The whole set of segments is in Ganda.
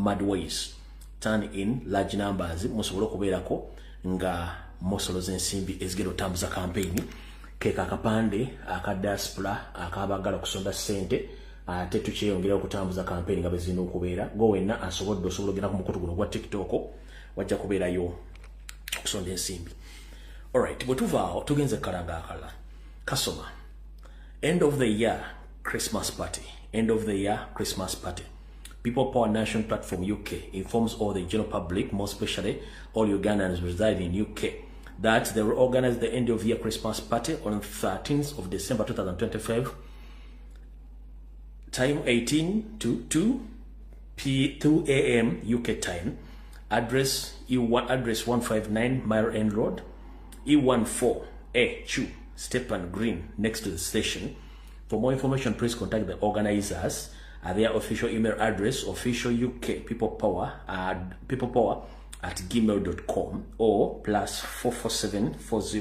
mad ways. Turn in large numbers musobola okubeerako nga musoloza ensimbi ezigenda otambuza campaign keka akapande aka diaspora akabagala okusonda ssente ate tukyeyongera okutambuza campaign nga bezina okubeera go wenna asobodde osobola ogenda ku mukutu guno gwa TikTok wajja kubeerayo okusonda ensimbi. Alright, bwe tuvaawo tugenze kalanga akala kasoma end of the year Christmas party. End of the year Christmas party. People Power Nation Platform UK informs all the general public, more especially all Ugandans residing in UK, that they will organize the end of year Christmas party on 13th of December 2025. Time 18 to 2 a.m. UK time. Address address 159 Mile End Road, E14A2 Stepan Green, next to the station. For more information, please contact the organizers at their official email address, official UK peoplepower at gmail.com or +447 40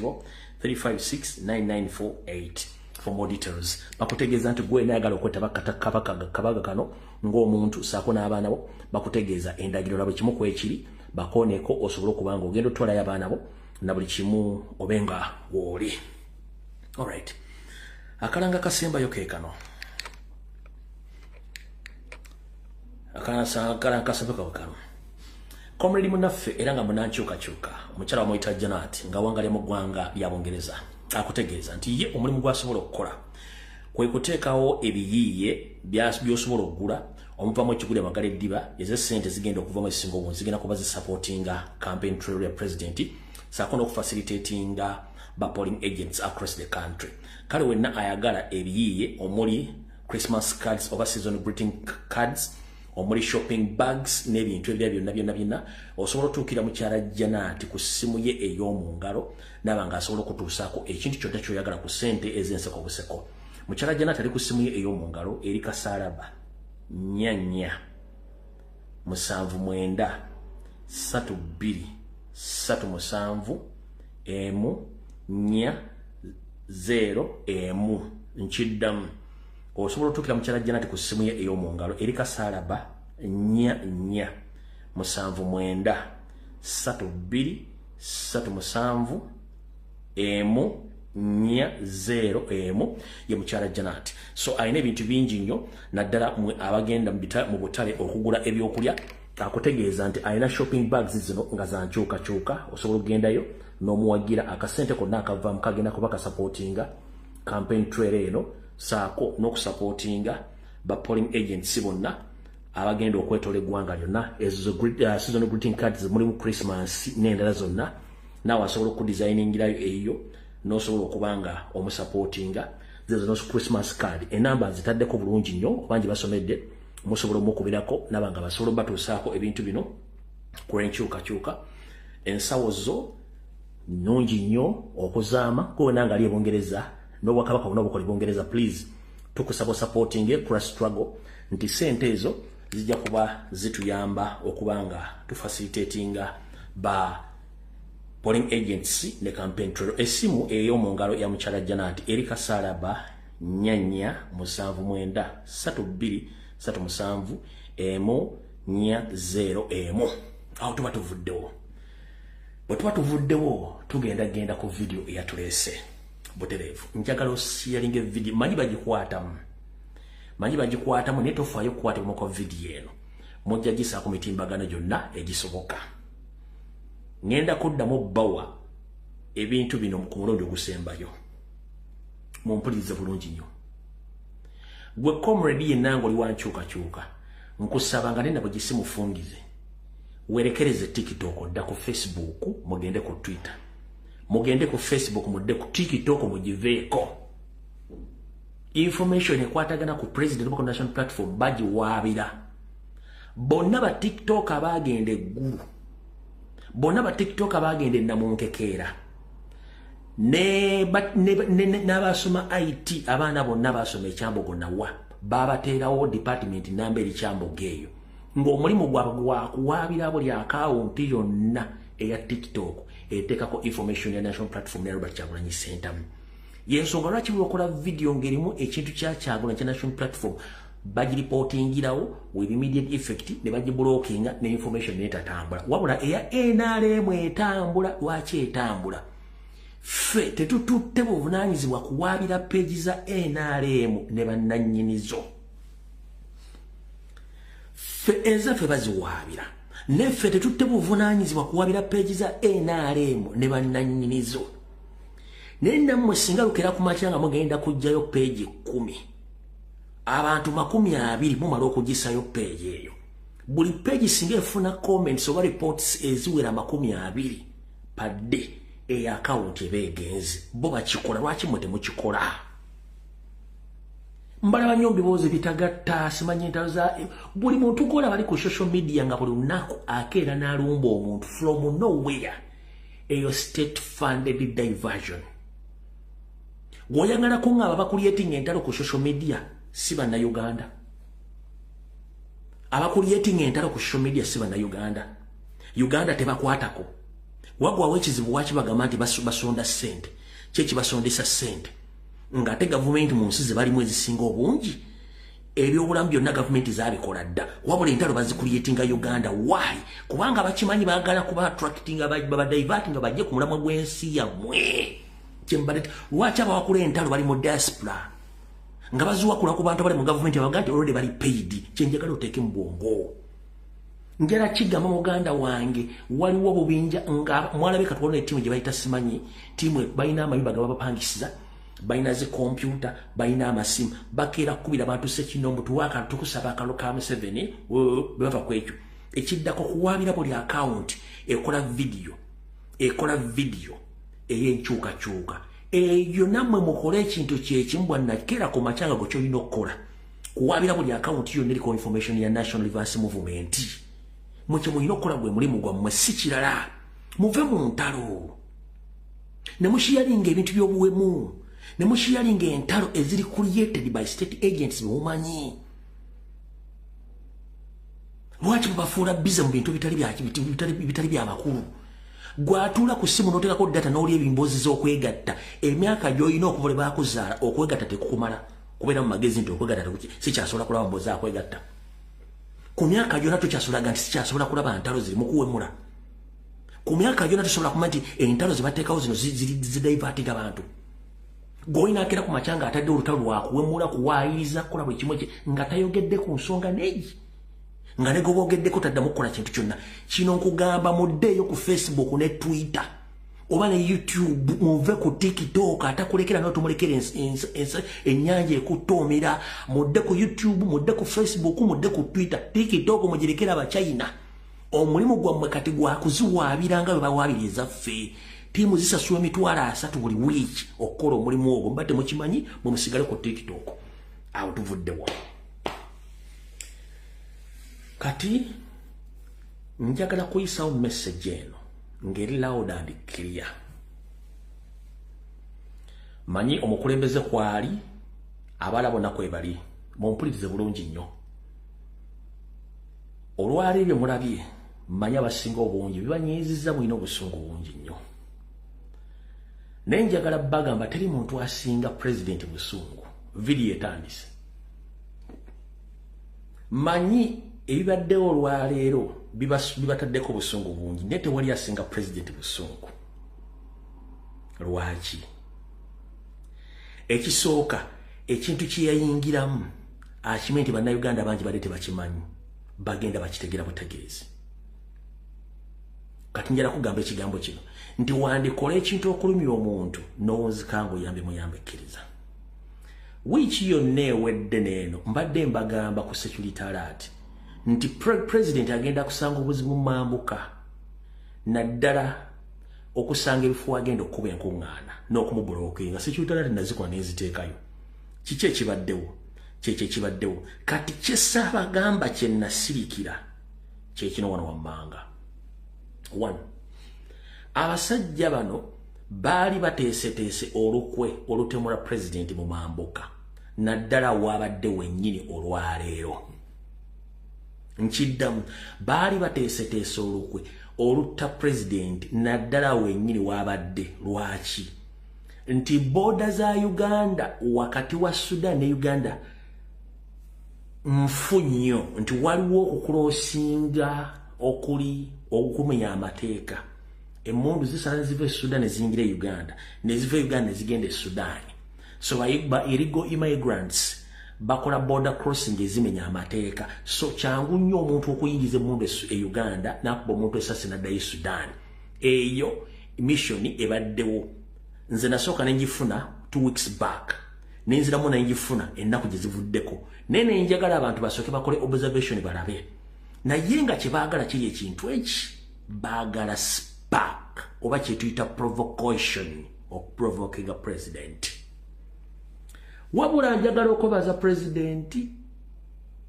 356 9948 for more details. Bakutegeeza nti gwe nayagala okwetaba kabaga kano ng'omuntu saako n'abaana bo bakutegeeza endagiro labo kimu kwekiri bakooneko osobola okubanga ogenda otwalayo abaana bo na buli kimu obenga wooli. Alright. Akalanga kasembayo keekano. Akalanga kasembayo kano. Comrade munaffe era nga munankyukakyuka omukyala wamuyita Janet nga wangalya mu ggwanga lya Bungereza akutegeeza nti ye omulimu gw'asobola okukola kwe kuteekawo ebiyiiye by'osobola okugula omuvamu ekigula amagala eddiba ezo ssente zigenda okuvamu ezisinga obungi zigenda kuba zisupportinga campaign trail ya president saako n'okufacilitatinga ba polling agents across the country. Kale wenna ayagala ebiyiiye omuli Christmas cards oba season greeting cards omuli shopping bags n'ebintu ebya byonna osobola otuukira mukyala Janet ku ssimu ye ey'omu ngalo n'abanga asobola okutuusaako ekintu kyonna ky'oyagala ku ssente ez'enseko buseko. Mukyala Janet ali ku ssimu ye ey'omu ngalo eri kasaalaba 44 79 32 37 4 nkiddamu osobola otuukira mukyala Janet ku ssimu ye ey'omu ngalo eri kasaalaba 44 79 32 37 4 ye mukyala Janet. So ayina ebintu bingi nnyo naddala abagenda mu butale okugula ebyokulya akutegeeza nti ayina shopping bags zino nga zankyukakyuka osobola okugendayo n'omuwagira akasente konna akavaamu kagenda kuba kasupportinga campaign trail eno saako n'okusupportinga ba polling agents bonna abagenda okwetoola eggwanga lyonna ezo seasonal greeting cards mulimu Christmas n'endala zonna naawe asobola okudesigningira eyo n'osobola okubanga omusupportinga zezo no Christmas card enamba zitaddeko bulungi nnyo bangi basomedde musobola omukubirako nabanga basobola batuusaako ebintu bino kwenkyukakyuka ensawo zo nnungi nnyo okuzaama kuwona nga ali e Bungereza n'obwakabaka bonna obukola Bungereza please tukusaba supporting cross struggle nti sente ezo zijja kuba zituyamba okubanga tufacilitatinga ba polling agency ne campaign trail. Esimu ey'omu ngalo ya mukyala Janet eri kasaalaba 479 32 37 4 awo tuba tuvuddewo. Bwe tuba tuvuddewo tugenda ku video eyatuleese butereevu. Njagala osiyalinga video manyi bagikwatamu naye tofaayo okukwata mu kwa video eno mujja gisaako mitimbagano gyonna egisoboka. Ngenda kuddamu bawa ebintu bino ku mulundi ogusembayo mumpulirize bulungi nnyo. Gwe comrade yenna ng'oli wankyukakyuka nkusaba nga nenda bwe gisimufungize werekereze TikTok odda ku Facebook mugende ku Twitter mugende ku Facebook mudde ku TikTok mugiveeko. Information ekwatagana ku President of National Platform bagiwaabira. Bonna ba TikTok abagenda eggulu bonna ba TikTok abagenda namunkekeera n'abasoma IT abaana bonna basoma ekyambogo nawa babateerawo department namba eri kyambogo eyo ng'omulimu gwabwe gwakuwaabira buli akawunti yonna eya TikTok eteekako information ya National Platform ne Robert Kyagulanyi Center. Yensonga lwaki bwokola video ngerimu ekintu kya Kyagulanyi kya National Platform bagiriportingirawo with immediate effect ne bagiblockinga ne information netatambula wabula eya NRM etambula lwaki etambula fe tetututte buvunanyizibwa kuwaabira page za NRM ne bannannyinizo fe ezaffe baziwaabira neffe tetutte buvunanyizibwa kuwaabira page za NRM ne bannannyinizo naye nammwe singa lukera ku makya nga mugenda kujjayo page 10 abantu 20 mumala okugisayo page eyo buli page singa efuna comments oba reports eziwera 20 per day eya account ebegenzi bo bakikola lwaki mwe temukikola mbala banyombi boze bitagatta simanyi entalo za buli muntu kola bali ku social media nga buli lunaku akeera n'alumba omuntu from nowhere eyo state funded diversion goyangala ko ngaba bakuliyeting entalo ku social media siba na Uganda abakuliyeting entalo ku social media siba na Uganda tebakwatako wagwa wekizibu wachi bagamba basonda sente chechi basondesa sente ngate government mu nsi bali mwezi singa obungi ebyo obulamu byonna government zabikola dda wabula entalo bazikuliyetinga Uganda why kubanga bakimanyi bagala kuba attracting aba diverting abajje ku mulamwa gwensi yamwe kyembaleta lwaki abawakula entalo bali mu diaspora nga bazuwa kula ku bantu bali mu government abagante already bali paid kyenjagala oteke mu bwongo njala kigamba muganda wange waliwo bubinja nga mwalabeka tuone timu gye bayita simanyi timu bayina amayumba gabapangisiza bayina ze computer bayina amasimu bakera kubira abantu sekinombo tuwaka tukusaba akalo ka 7 bava kwekyo ekiddako kuwabira buli account ekola video eyenchuka eyo namwe mukole ekintu kyekimbwa nakera ku machanga go kyolina okukola kuwabira buli account yo neliko information ya National Reverse Movement muche mulina okukola gwe mulimu gwammwe si kirala muve mu ntalo ne mushiyalinga ebintu by'obuwemu ne mushiyalinga entalo eziri created by state agents mumanyi lwaki mubafuula bize mu bintu bitali bya makulu gwatula ku simu notekako data n'oli ebimbozi z'okwegatta emyaka gy'olina okuva lwe baakuzaala okwegatta tekukumala kubeera mu magezi nti okwegatta sikyasobola kulaba mbozi akwegatta ku myaka gyonna tukyasolaga nti sikyasobola kulaba ntalo ziri mukuwemula ku myaka gyonna tusobola kuma nti entalo zibateekawo zino zidivatinga abantu gw'olina akera ku makyanga atadde olutalo lwakuwemula kuwaayiriza kukola buli kimu nga tayogedde ku nsonga neegi nga ne gobogeddeko taddamu kukola kintu kyonna kino nkugamba muddeeyo ku Facebook ne Twitter oba ne YouTube muve ku TikTok atakulekera n'otumulekera ennyanja ekutoomera mudde ku YouTube mudde ku Facebook mudde ku Twitter TikTok mugirekera abachina omulimu gwammwe kati gwakuziwaabira nga bwe bawaabira ezaffe tiimu zisasula $3 buli wiiki okukola omulimu ogwo mba temukimanyi mumusigale ku TikTok awo tuvuddewo kati njagala kuyisawo message eno ngeri loud and clear manyi omukulembeze kwali abala bonna kwebali mumpulirize bulungi nnyo olwali ebyo mulabye manyi abasinga obungi bibanyiizizza mulina obusungu bungi nnyo naye njagala bagamba teri muntu asinga president busungu video etandise manyi ebibaddewo olwaleero bibataddeko busungu bungi naye tewali asinga president busungu lwaki ekisooka ekintu kyeyayingiramu akimanyi nti bannayuganda bangi badde tebakimanyi bagenda bakitegera butegeezi kati njala kugamba ekigambo kino nti wandikola ekintu okulumya omuntu n'owunzikanga oyambe muyambekkiriza wiiki yonna ewedde n'eno mbadde mbagamba ku security alert nti president agenda kusanga obuzibu mambuka naddala okusanga ebifuwa agenda okuba enkuŋŋaana n'okumubulookinga security alert nazikola n'eziteekayo kiki ekibaddewo kyekyo ekibaddewo kati kyesaabagamba kye nasirikira kyekino wano wammanga 1 abasajja bano baali bateeseteese olukwe olutemula president mu mambuka naddala waabadde wennyini olwaleero nkiddamu baali bateeseteese olukwe olutta president naddala wennyini waabadde lwaki nti boda za Uganda wakati wa Sudan ne Uganda mfunyo nti waliwo okulosinga okuli okumenya amateeka emmundu zisala ziva e Sudan ezingira e Uganda neziva Uganda nezigenda e Sudan so illegal immigrants bakola border crossing ezimenya amateeka so kyangu nnyo omuntu okuyingiza emmundu e Uganda nakuba omuntu esasi naddayo e Sudan eyo mission ebaddewo nze nasooka nenjifuna 2 weeks back nenziramu nenjifuna ennaku gye zivuddeko nene njagala abantu basooke bakole observation balabe naye nga kye baagala kiri ekintu eki baagala spark oba kye tuyita provocation of provoking a president wabula njagala okubaza president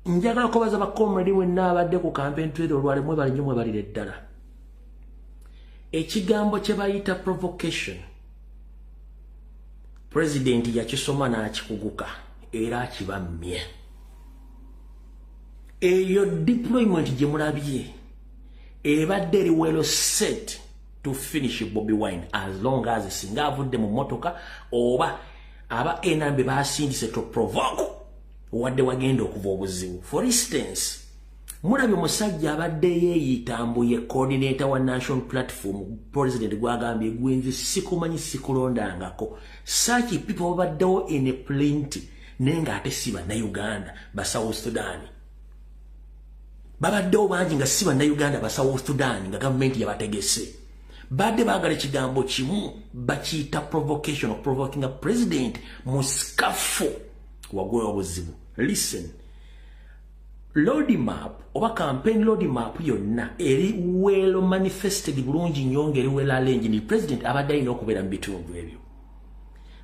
njagala okubaza bakomredi wenna abadde ku campaign trail olwalemwe balinyo mwe balire ddala ekigambo kye bayita provocation president yakisoma n'akikuguka era akibamye eyo deployment gye mulabye ebadde eri well set to finish Bobi Wine as long as singa avudde mu motoka oba aba enambe basindise to provoke wadde wagenda okuva obuzibu for instance mulabye musajja abadde yeeyitambuye coordinator wa national platform president gwagambye gwenzi sikumanyi sikulondangako such people babaddewo in a plenty nenga ate siba na Uganda ba South Sudan babaddewo bangi nga siba na Uganda ba South Sudan nga government yabategese badde baagala ekigambo kimu bakiyita provocation of provoking a president muskafu wagwe obuzibu listen roadmap oba campaign roadmap yonna eri well manifested bulungi nyonge eri well arranged ni president abadde alina okubeera mu bitundu ebyo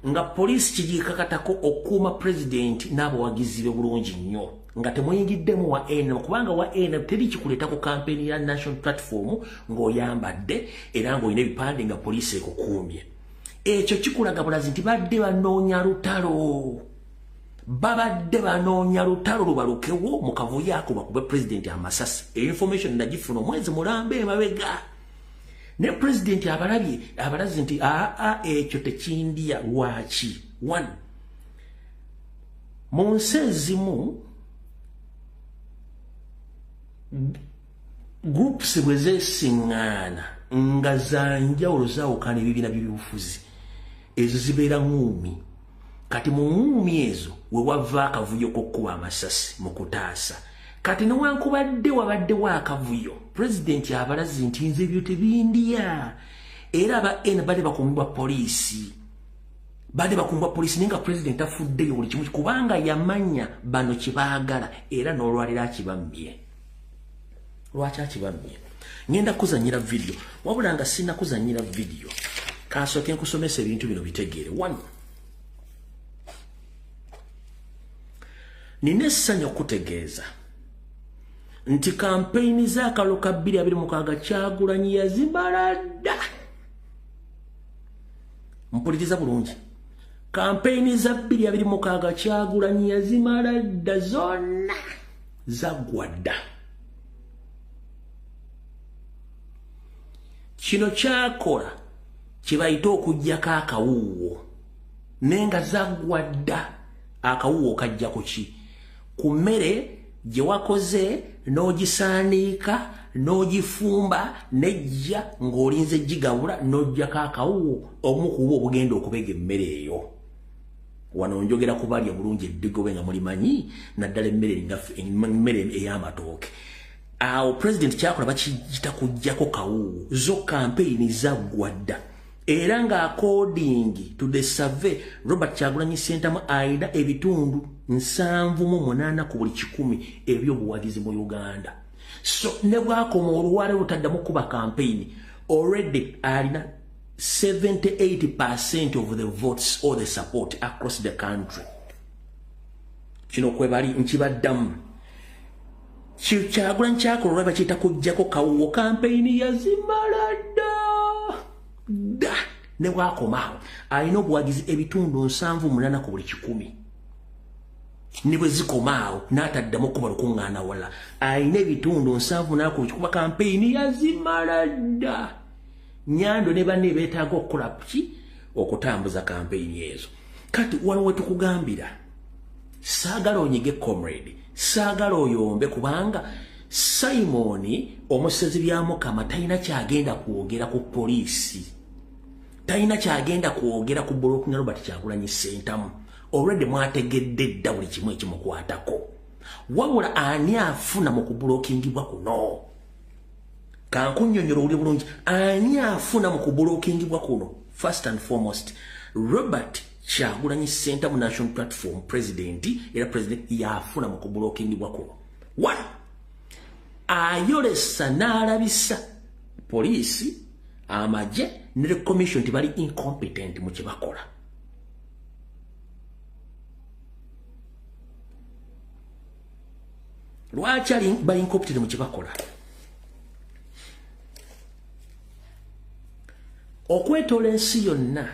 nga police kigikakatako okuuma president n'abawagizi be bulungi nnyo nga temuyingiddemu wa ena kubanga wa ena teri kikuleeta ku campaign ya national platform ng'oyambadde era ng'olina ebipande nga police ekukuumye ekyo kikulaga bulazi nti badde banoonya lutalo babadde banoonya lutalo lubalukewo mu kavuyo ako bakube president amasasi information nagifuna omwezi mulambe emabega ne president abalabye abalazi nti ekyo tekindiya lwaki one mu nsi ezimu groups bwe zeesiŋŋaana nga zanjawulo zaawukana ebibiina by'ebyobufuzi ezo zibeera ŋŋuumi kati mu ŋŋuumi ezo we wava akavuyo k'okkuba amasasi mu kutaasa kati newankubadde wabaddewo akavuyo pulezidenti abalazi nti nze ebyo tebindiya era aba ena badde bakuumibwa poliisi naye nga pulezidenti afuddeyo buli kimu kubanga yamanya bano kyebaagala era n'olwaliro akibambye lwaki akibambye ngenda kuzanyira video wabula nga sina kuzanyira video kansooke nkusomesa ebintu bino bitegeere one nina essanyu okutegeeza nti kampeyini z'akalulu ka 2026 Kyagulanyi yazimala dda mpuliriza bulungi kampeyini za 2026 Kyagulanyi yazimala dda zonna zaggwa dda kino kyakola kyebayita okuggyako akawuuwo nenga zaggwa dda akawuuwo kajja ku ki ku mmere gye wakoze n'ogisaaniika n'ogifumba nejja ng'olinze gigabula n'oggyako akawuuwo omu ku bo obugenda okubega emmere eyo wano njogera kubalya bulungi eddigobe nga mulimanyi naddala emmere ey'amatooke awo president kyakola bakiyita kuggyako kawuuwo zo kampeyini zaggwa dda era nga according to the survey Robert Kyagulanyi Ssentamu ayina ebitundu 78 ku buli 100 ebyobuwagizi mu Uganda so ne bwakoma oluwale lutaddamu kuba campaign already alina 78% of the votes or the support across the country kino kwebali nkibaddamu Kyagulanyi kyakola lwe bakiyita kuggyako kawuuwo campaign yazimala dda ne bwakomaawo alina obuwagizi ebitundu 78 ku buli 100 ne bwe zikomaawo n'ataddamu okuba lukuŋŋaana wala alina ebitundu 78 ku buli 100 kampeyini yazimala dda Nyando ne banne beetaaga okukola ki okutambuza kampeyini ezo kati wano we tukugambira saagala onyige comrade saagala oyombe kubanga Simoni omusezi byamu kama talina kyagenda kwogera ku poliisi. Talina kyagenda kwogera ku blocking Robert Kyagulanyi Ssentamu. Already mwategedde dda buli kimu ekimukwatako. Wabula ani afuna mu kublokingibwa kuno? Kankunnyonnyola uli bulungi. Ani afuna mu kublokingibwa kuno? First and foremost, Robert Kyagulanyi Ssentamu National Platform President era President yafuna mu kublokingibwa kuno. One, ayolesa n'alabisa poliisi, amagye ne commission tibali incompetent mu kibakola. Lwaki bali incompetent mu kibakola? Okwetola ensi yonna,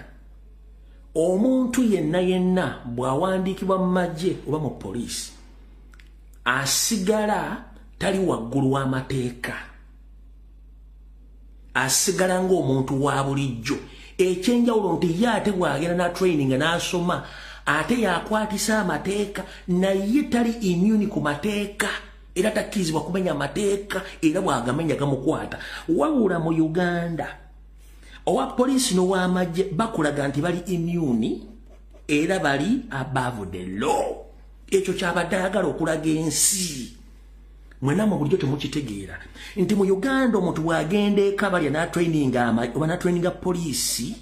omuntu yenna bw'awandiikibwa mu magye oba mu poliisi asigala tali waggulu w'amateeka, asigala ng'omuntu wa bulijjo. Ekyenjawulo nti ye ate bw'agenda na training n'asoma ate yakwatisa amateeka naye tali immune ku mateeka era takkirizibwa kumenya mateeka era bw'agamenya gamukwata. Wabula mu Uganda owa poliisi n'ow'amagye bakulaga nti bali immune era bali above the law. Ekyo kyabadde ayagala okulaga ensi. Mwena mu bulijjo temukitegeera nti mu Uganda omuntu bw'agenda eka balya n'atraininga poliisi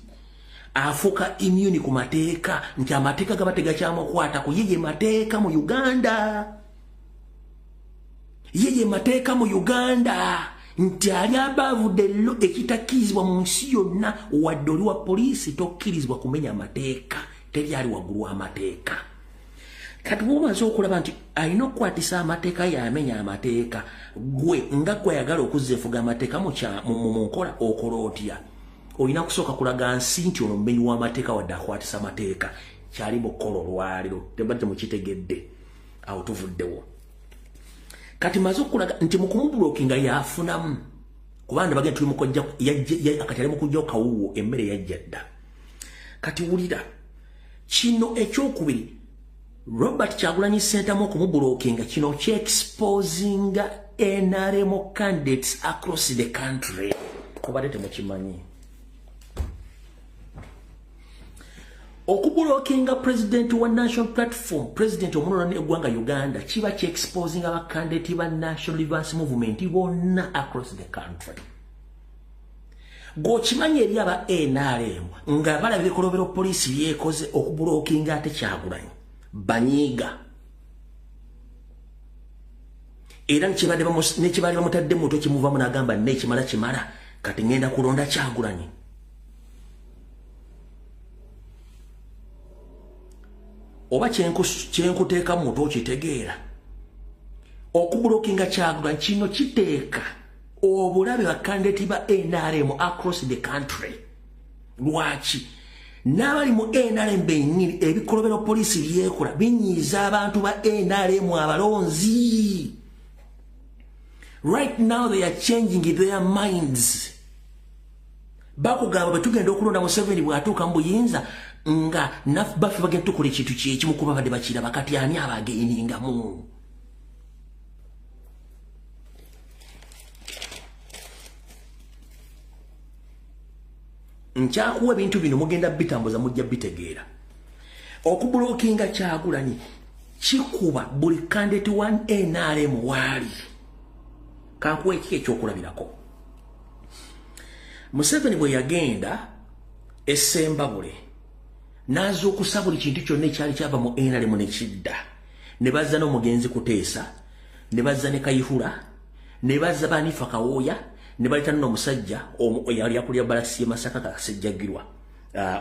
afuuka immune ku mateeka nti amateeka gaba tegakyamukwatako. Yeye mateeka mu Uganda. Yeye mateeka mu Uganda nti ali above the law. Ekitakkirizibwa mu nsi yonna wadde oli wa poliisi tokkirizibwa kumenya amateeka, teri ali waggulu w'amateeka. Kati bw'omaze okulaba nti alina okukwatisa amateeka yamenya amateeka, gwe nga gwe ayagala okuzzeefuga amateeka mu nkola okola otya? Olina kusooka kulaga nsi nti ono mumenyi w'amateeka wadde akwatisa amateeka. Kyali mu kkola olwaliro, tebadde mukitegedde, awo tuvuddewo. Kati maze okulaga nti mu kumubulookinga yafunamu kubanga bagenda tuli mukojja akati ali mu kujjawo kawuwo emmere yajja dda. Kati wulira kino ekyokubiri, Robert Kyagulanyi Ssentamu okumubulookinga kino kye-exposinga NRM candidates across the country. Kubadde temukimanyi. Okubulookinga president wa National Platform, president omunoona eggwanga Uganda, kiba kye-exposinga abakandidate ba National Advance Movement bonna across the country. Gwokimanyi eri aba NRM nga balaba ebikolobero poliisi byekoze okubulookinga ate Kyagulanyi banyiiga. Era nekibali bamutadde muto kimuvamu n'agamba nekimala kimala kati ngenda kulonda Kyagulanyi. Oba kyenkuteeka muto okitegeera. Okubulookinga Kyagulanyi kino kiteeka obulabe bakandidate ba NRM across the country. Lwaki? N'abali mu NRM bennyini ebikolobero poliisi byekola binyiiza abantu ba NRM abalonzi. Right now they are changing their minds. Bakugamba betugenda okulonda Museveni bw'atuuka mu buyinza nga baffe bagenda tukola ekintu kyekimu kuba badde bakiraba kati ani abageiningamu. Nkyakuwa ebintu bino mugenda bitambuza mujja bitegeera. Okubulookinga Kyagulanyi kikuba buli candidate wa NRM waali. Kankuwa ekiki ekyokulabirako. Museveni bwe yagenda Essembabule n'azuukusa buli kintu kyonna ekyali kyava mu NRM ne kidda. Ne bazza n'omugenzi Kuteesa, ne bazza ne Kayihura, ne bazza Banifa Kawooya, ne baleta n'omusajja yali akulira Balasi Masaka Kasejjagirwa,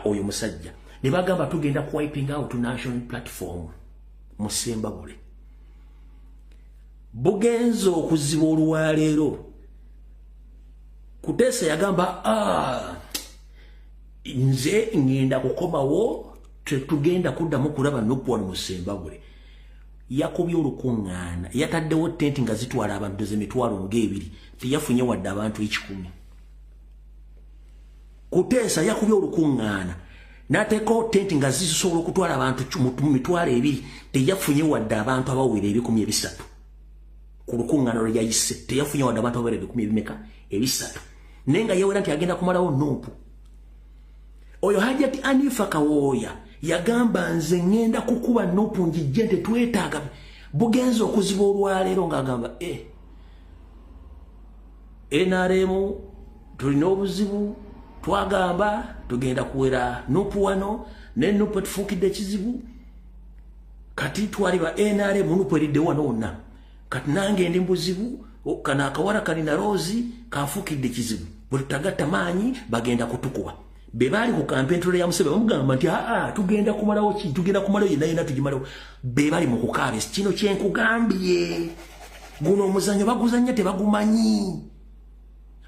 oyo musajja. Ne bagamba tugenda ku wiping out National Platform mu Ssembabule. Bugenzo okuziba olwaleero. Kuteesa yagamba nze ngenda kukomawo tugenda kuddamu kulaba Nuupu wano mu Ssembabule. Yakubye olukuŋŋaana, yataddewo tenti nga zitwala abantu emitwalo ng'ebiri, teyafunye wadde abantu 10. Kuteesa yakubye olukuŋŋaana nateko tent nga zisobola okutwala abantu mu mitwalo ebiri teyafunye wadde abantu abawera 13,000 ku lukuŋŋaano lwe yayise teyafunye wadde abantu abawera 13,000 nenga yewera nti agenda kumalawo Nuupu. Oyo Hajjati Anifa Kawooya yagamba nze ngenda kukuba Nuupu njijje tetwetaaga bugenza okuziba olwaleero ng'agamba NRM tulina obuzibu twagamba tugenda kuwera Nuupu wano ne Nuupu tufuukidde ekizibu kati twali ba NRM Nuupu eridde wano wonna kati nange ndi mbuzibu kana akawala kalina Rose kafuukidde ekizibu bwe tutagatta maanyi bagenda kutukuba. Be bali ku kampeni ya Museveni bamugamba nti tugenda kumalawo ki tugenda kumalawo yena tugimalawo. Be bali mu kukaaba kino kyenkugambye guno omuzanyo baguzanya tebagumanyi.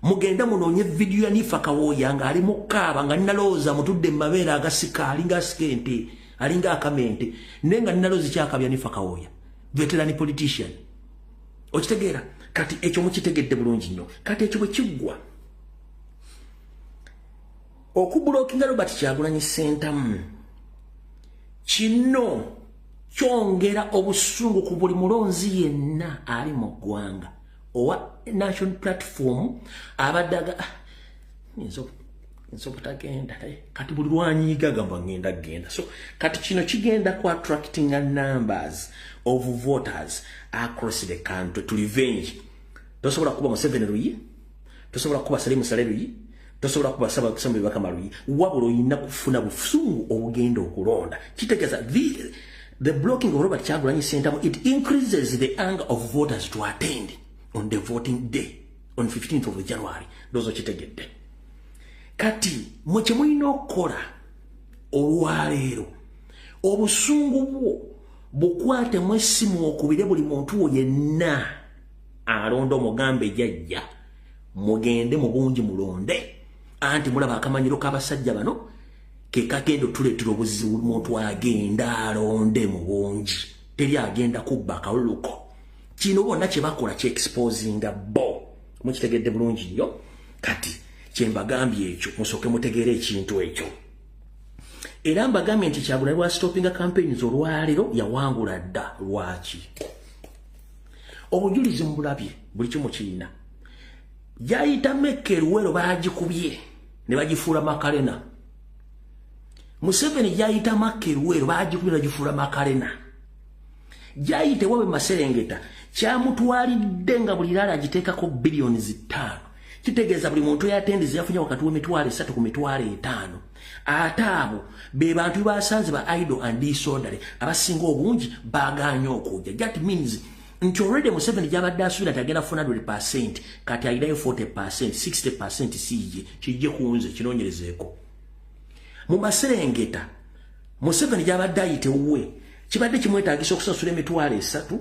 Mugenda munoonye video ya Nifa Kawooya nga ali mu kaaba nga nnalooza mutudde mabeera agasika alinga skente alinga akamente nenga nnalooza kyakabya Nifa Kawooya veteran politician. Okitegeera kati ekyo mukitegedde bulungi nnyo kati ekyo bwe kiggwa okubulookinga Robert Kyagulanyi Ssentamu kino kyongera obusungu ku buli mulonzi yenna ali mu ggwanga owa National Platform abadaga nso butagenda kati buli lwanyiga gamba ngenda genda so kati kino kigenda ku attracting numbers of voters across the country to revenge. Tosobola kuba Museveni Luyi, tosobola kuba Salim Saleh Luyi, tosobola kuba Saba Kusambe Bakama Luyi, wabula oyina kufuna busungu obugenda okulonda. Kitegeeza the blocking of Robert Kyagulanyi Ssentamu, it increases the anger of voters to attend on the voting day on 15th of January. Dozo kitegedde. Kati mwe mulina okukola olwaleero obusungu bwo bukwate mwesimu okubire buli muntu yenna alonda omugambe jajja mugende mu bungi mulonde anti mulaba akamanyiro k'abasajja bano ke kagendo tuleetera obuzibu muntu agenda alonde mu bungi teri agenda kubba akawuluko kino bonna kye bakola kye exposinga bo mukitegedde bulungi nnyo kati kyembagambye ekyo musooke mutegeere ekintu ekyo. Era mbagambye nti Kyagulanyi lwa stoppinga campaigns olwaleero yawangula dda lwaki obujulizi mbulabye buli kimu kiina yayita Mekke Luwero bagikubye ne bagifuula Makarena. Museveni yayita Mekke Luwero bagikubye bagifuula Makarena. Yayite wabe Maserengeta kyamutwalidde nga buli lala agiteekako billions 5 kitegeeza buli muntu yatendiza yafunye wakati w'emitwalo 3 ku mitwalo 5 ate abo be bantu basanze ba idle and disorderly abasinga obungi baganye okujja. That means nti already Museveni gyabadde asuubira nti agenda kufuna 100% kati ayinayo 40% 60% siye kijje kunze kinoonyerezeeko. Mu Maserengeta Museveni gyabadde ayite uwe kibadde kimwetaagisa okusasula emitwalo 3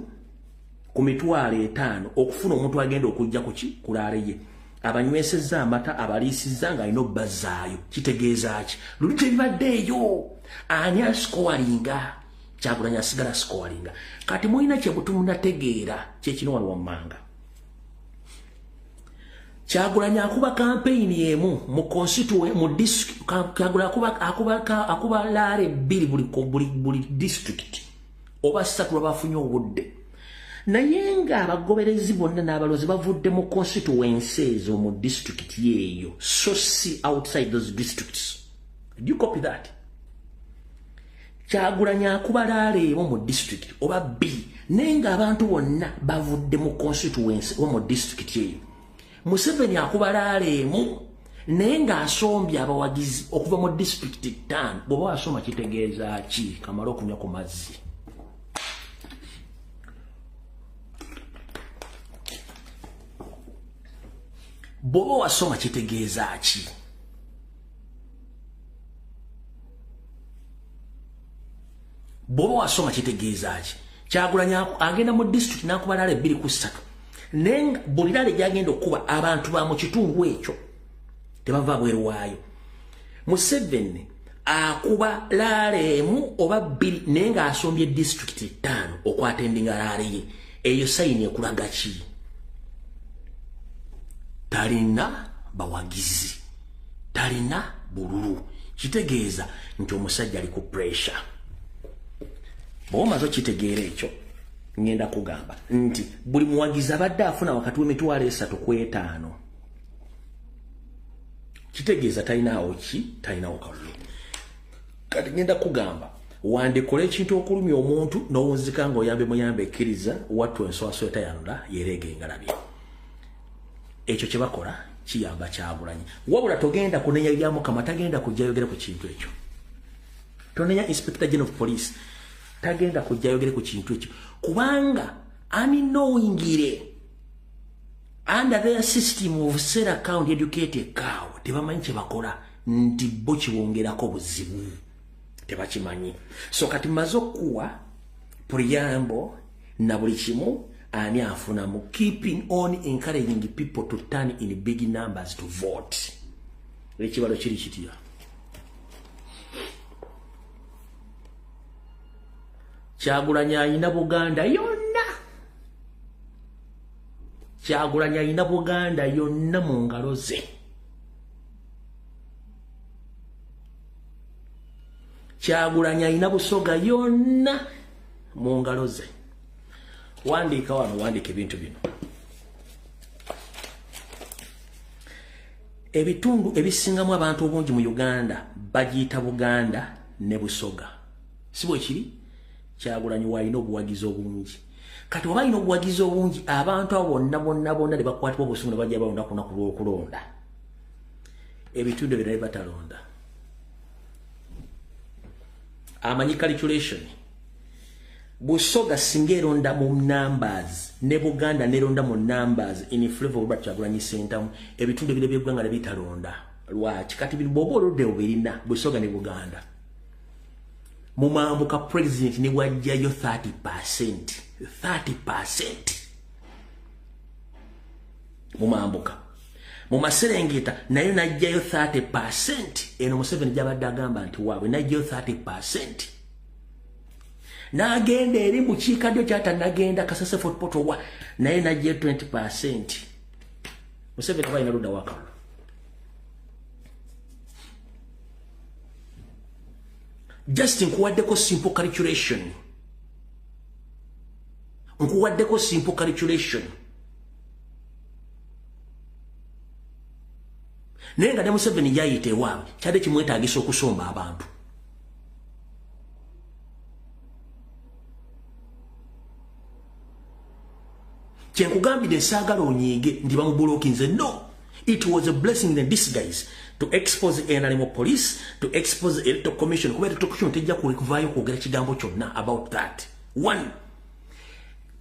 ku mitwalo 5 okufuna omuntu agenda okujja ku kulaale ye abanywesezza amata abaliisizza nga alina obbazaayo. Kitegeeza ki luli tebibaddeeyo ani asikowalinga Kyagulanyi asigala asikowalinga. Kati mulina kye butumunategeera kyekino wano wammanga Kyagulanyi akuba kampeyini emu mu constituent mu district Kyagulanyi akuba laare 2 buli district oba 3 bafunye obudde naye nga abagoberezi bonna n'abalozi bavudde mu constituencies mu district yeeyo so see outside those districts. Do you copy that? Kyagulanyi akuba laare emu mu district oba B nenga abantu bonna bavudde mu constituency oba mu district yeeyo. Museveni akuba laare emu nenga asombye abawagizi okuva mu district 5 bw'oba wasoma kitegeeza ki kamala okunywa ku mazzi. Bw'oba wasoma kitegeeza ki bw'oba wasoma kitegeeza ki Kyagulanyi agenda mu district n'akuba laare 2 ku 3 nenga buli laare gyagenda okuba abantu ba mu kitundu ekyo tebava bweru waayo. Museveni akuba laare emu oba 2 nenga asombye district 5 okwatendinga laare ye eyo sayini ekulaga ki talina bawagizi talina bululu kitegeeza nti omusajja ali ku pressure. Bw'omaze okitegeera ekyo ngenda kugamba nti buli muwagizi abadde afuna wakati w'emitwalo 3 ku 5 kitegeeza talinawo kalulu. Kati ngenda kugamba wandikola ekintu okulumya omuntu n'owunzika ng'oyambe muyambe ekkiriza wattu enswaso etayanula yereege engalabye. Ekyo kye bakola kiyamba Kyagulanyi. Wabula togenda kunenya bya Mukama, tagenda kujja yogera ku kintu ekyo. Tonenya Inspector General of Police tagenda kujja yogera ku kintu ekyo kubanga ani knowingire under their system of set account educated cow tebamanyi kye bakola nti bo kiwongerako buzibu tebakimanyi. So kati maze okuwa preamble na buli kimu ani afunamu keeping on encouraging people to turn in big numbers to vote. Ekibalo kiri kitya Kyagulanyi ayina Buganda yonna. Kyagulanyi ayina Buganda yonna mu ngalo ze. Kyagulanyi ayina Busoga yonna mu ngalo ze. Wandiika wano, wandiika ebintu bino. Ebitundu ebisingamu abantu obungi mu Uganda bagiyita Buganda ne Busoga. Si bwe kiri? Kyagulanyi walina obuwagizi obungi. Kati oba alina obuwagizi obungi abantu abo bonna ne bakwatibwa obusungu ne bajja balonda ku lunaku lw'okulonda. Ebitundu ebirala batalonda. Amanyi calculation. Busoga singa eronda mu numbers ne Buganda neronda mu numbers in flavor of Kyagulanyi sentamu ebitundu ebirala by'eggwanga ne bitalonda. Lwaki? Kati bw'oba oludde obirina Busoga ne Buganda. Mumambuka president ni wajjayo 30%. 30%. Mumambuka. Mumaserengeta nayo najjayo 30%. Eno Museveni jabadde agamba nti waabwe najjayo 30%. Nagenda eri mu kiikadyo kyatanagenda Kasese Fort Portal wa naye najjayo 20%. Museveni abalina ludda wakalu. Just nkuwaddeko simple calculation. Nkuwaddeko simple calculation. Naye nga ne Museveni yayita ewaabwe kyadde kimwetaagisa okusomba abantu. Kyenkugambidde nsaagala onyiige ndi bamubulokinze. No. It was a blessing in disguise to expose the animal police, to expose the electoral commission. Kuba electoral commission tejja kuvaayo kwogera kigambo kyonna about that. One,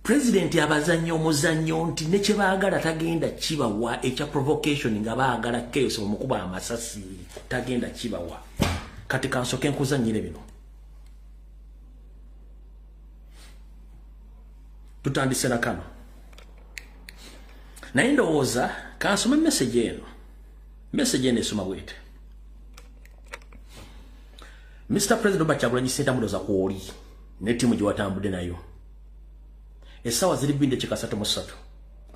president abazannyo omuzannyo nti ne kye baagala tagenda kibawa ekya provocation nga baagala chaos omukuba amasasi tagenda kibawa. Kati kansoke nkuzannyire bino. Tutandise na kano. Naye ndowooza kansome message eno. Message eno esoma bwete. Mr. President Kyagulanyi Ssentamu ndoza kwoli ne timu gye watambudde nayo. Essaawa ziri 2:3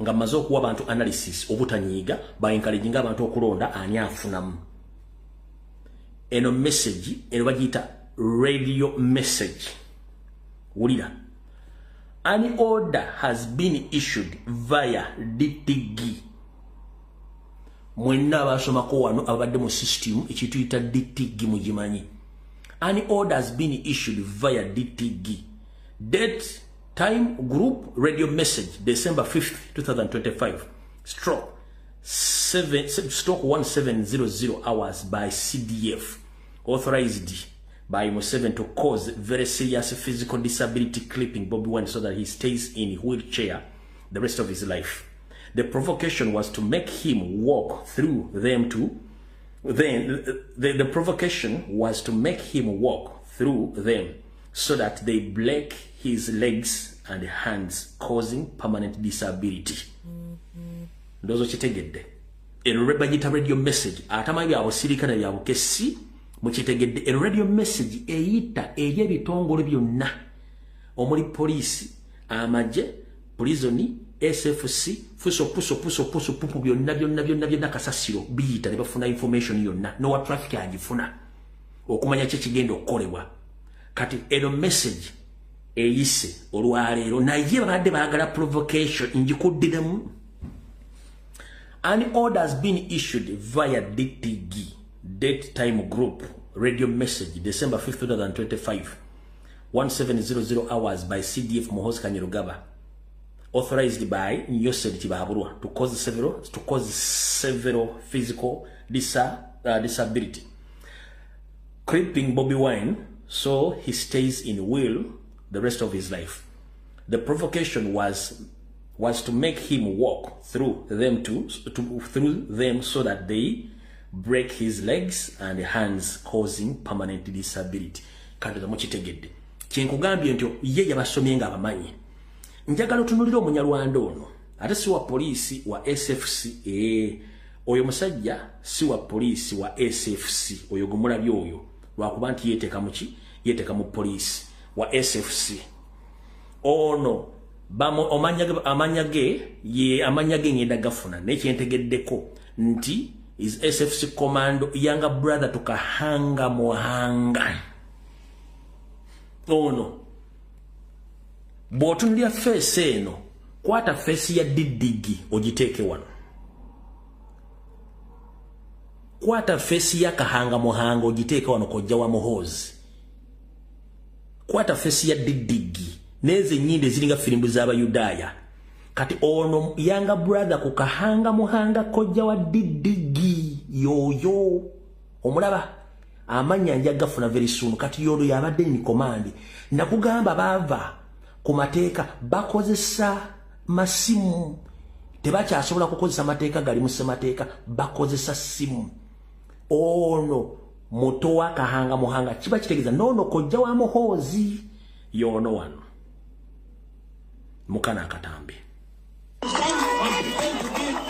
nga mmaze okuwa abantu analysis obutanyiiga baencouraging abantu okulonda ani afunamu. Eno message eno bagiyita radio message. Wulira. An order has been issued via DTG. Mwenna abasomako wano abadde mu system ekituyita DTG mugimanyi. An order has been issued via DTG. Date, time, group, radio message, December 5th, 2025. Stroke 1700 hours by CDF. Authorized by Museveni to cause very serious physical disability, clipping Bobi Wine so that he stays in wheelchair the rest of his life. The provocation was to make him walk through them the provocation was to make him walk through them so that they break his legs and hands, causing permanent disability. Ndozo kitegedde. Eno bagita radio message atamanyi abosirikana bya bukesi mukitegedde. Eno radio message eyita ey'ebitongole byonna omuli police, amaje, prisoni, SFC, puso byonna kasasiro biyita ne bafuna information yonna no wa traffic agifuna okumanya kye kigenda okukolebwa kati eno message eyise olwaleero naye babadde baagala provocation njikuddiramu. An order has been issued via DTG Date Time Group radio message December 5, 2025 1700 hours by CDF Muhoozi Kainerugaba, authorized by Nyosed Kibaburwa to cause several physical disability, crippling Bobi Wine so he stays in will the rest of his life. The provocation was to make him walk through them so that they break his legs and hands, causing permanent disability. Kadda mukitegedde kyenkugambye nti ye yabasomye nga abamanyi. Njagala otunulira omunyalwanda ono ate si wa polisi wa SFC. Oyo musajja si wa polisi wa SFC, oyo gumulabye oyo lwakuba nti yeteeka mu polisi wa SFC. Ono amanyage ngenda gafuna nekyentegeddeko nti is SFC commando younger brother to Kahanga Mohanga. Ono bw'otunulira face eno kwata face ya Didigi ogiteeke wano, kwata face ya Kahanga Mohanga ogiteeke wano kojja wa Muhoozi, kwata face ya Didigi neze nyinde ziringa firimbu z'Abayudaaya. Kati ono younger brother ku Kahanga Mohanga kojja wa Didigi yoyo omulaba amanya nja gafuna very soon. Kati yodo yabadde ni command nakugamba bava ku mateeka bakozesa masimu, tebakyasobola kukozesa mateeka gali mu ssemateeka, bakozesa simu. Ono muto wa Kahanga Mohanga kiba kitegeeza nono kojja wa Muhoozi yono wano mukana akatambi.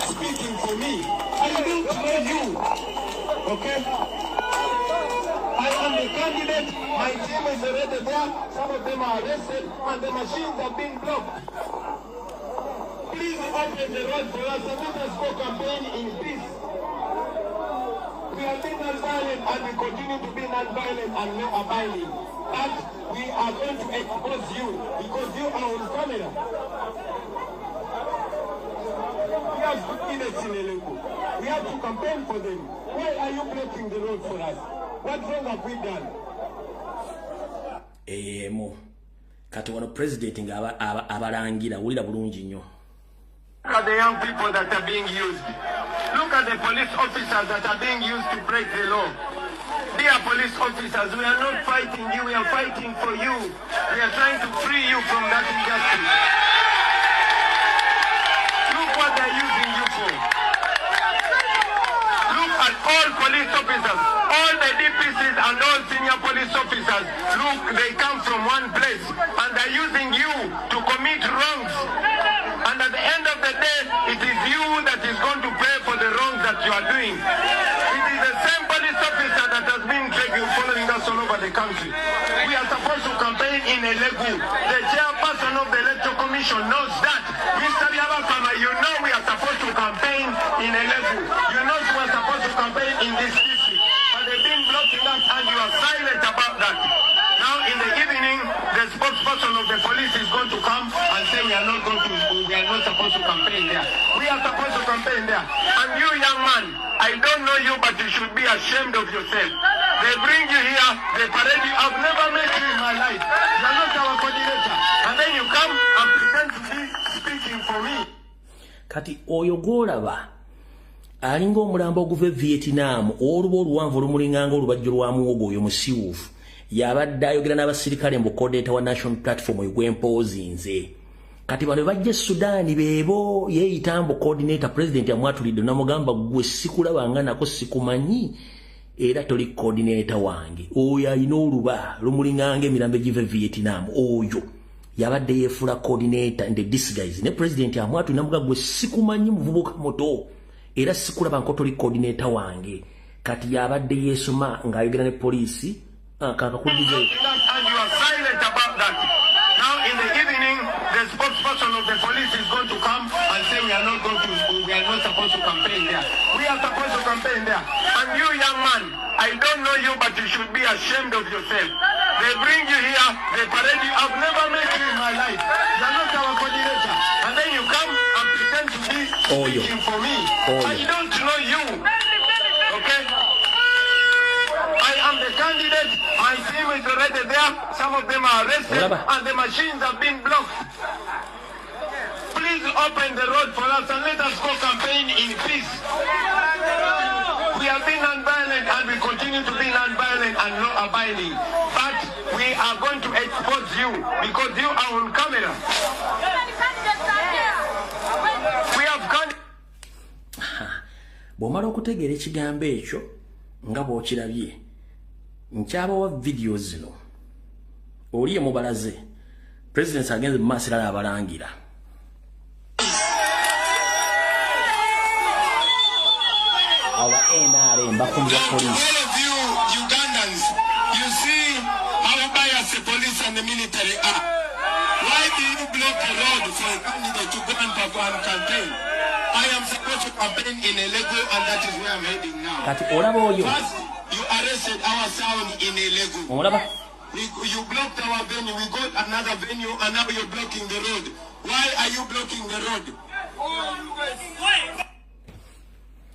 Speaking for me, I don't know you, okay? I am the candidate, my team is already there, some of them are arrested, and the machines are being blocked. Please open the road for us, and let us go campaign in peace. We have been non-violent, and we continue to be non-violent and law-abiding. But we are going to expose you, because you are on camera. We have to campaign for them. Why are you blocking the road for us? What wrong have we done? Kati wano president nga abalangira wulira bulungi nnyo. Look at the young people that are being used. Look at the police officers that are being used to break the law. Dear police officers, we are not fighting you, we are fighting for you. We are trying to free you from that injustice. Look what they're using you for. Look at all police officers, all the DPCs and all senior police officers. Look, they come from one place and they're using you to commit wrongs. And at the end of the day, it is you that is going to pay for the wrongs that you are doing. It is the same police officer that has been following us all over the country. We are supposed to campaign in Elegu. The chairperson of the Electoral Commission knows that. Mr. Byabakama, you know we are supposed to campaign in Elegu. You know we are supposed to campaign in this district. But they've been blocking us and you are silent about that. Now in the evening, the spokesperson of the police is going to come and say we are not supposed to campaign there. We are supposed to campaign there. And you, young man, I don't know you, but you should be ashamed of yourself. They bring you here, they parade you. I've never met you in my life. You are not our coordinator. And then you come and pretend to be speaking for me. Kati oyo golaba alinga omulambo oguva Vietnam oluba oluwanvu olumulinganga olubajjo lwa muwogo oyo musiwuufu yabadde ayogera n'abasirikale mu coordinator wa National Platform oyo gwempoozinze. Kati bano bajja Sudan beebo yeeyita mbu coordinator president amwatulidde namugamba gwe sikulabanga nako sikumanyi era toli coordinator wange. Oyo alina oluba lumulinganga emirambo egiva Vietnam oyo yabadde yeefula coordinator in the disguise ne president amwatu namuga gwe sikumanyi muvubuka moto era sikulaba nko toli coordinator wange. Kati yabadde yeesoma ng'ayogera ne polisi kakakudize. And you are silent about that. Now in the evening, the spokesperson of the police is going to come and say we are not supposed to campaign there. We are supposed to campaign there. And you, young man, I don't know you, but you should be ashamed of yourself. They bring you here, they parade you. I've never met you in my life. You are not our coordinator. And then you come and pretend to be speaking for me. I don't know you. Okay? I am the candidate. My team is already there. Some of them are arrested and the machines have been blocked. Please open the road for us and let us go campaign in peace. We have been non-violent and we continue to be non-violent and law-abiding. But we are going to expose you because you are on camera. We have gone. Bw'omala okutegeera ekigambo ekyo nga bw'okirabye nkyabawa video zino oli ye mubalaze president agenze mu maaso era abalangira our NRM bakumbya police. All of you Ugandans, you see how biased the police and the military are. Why do you block the road for a candidate to go and perform campaign? I am supposed to campaign in Elego and that is where I'm heading now. Kati olaba oyo. First, you arrested our sound in Elego. Olaba. You blocked our venue. We got another venue and now you're blocking the road. Why are you blocking the road?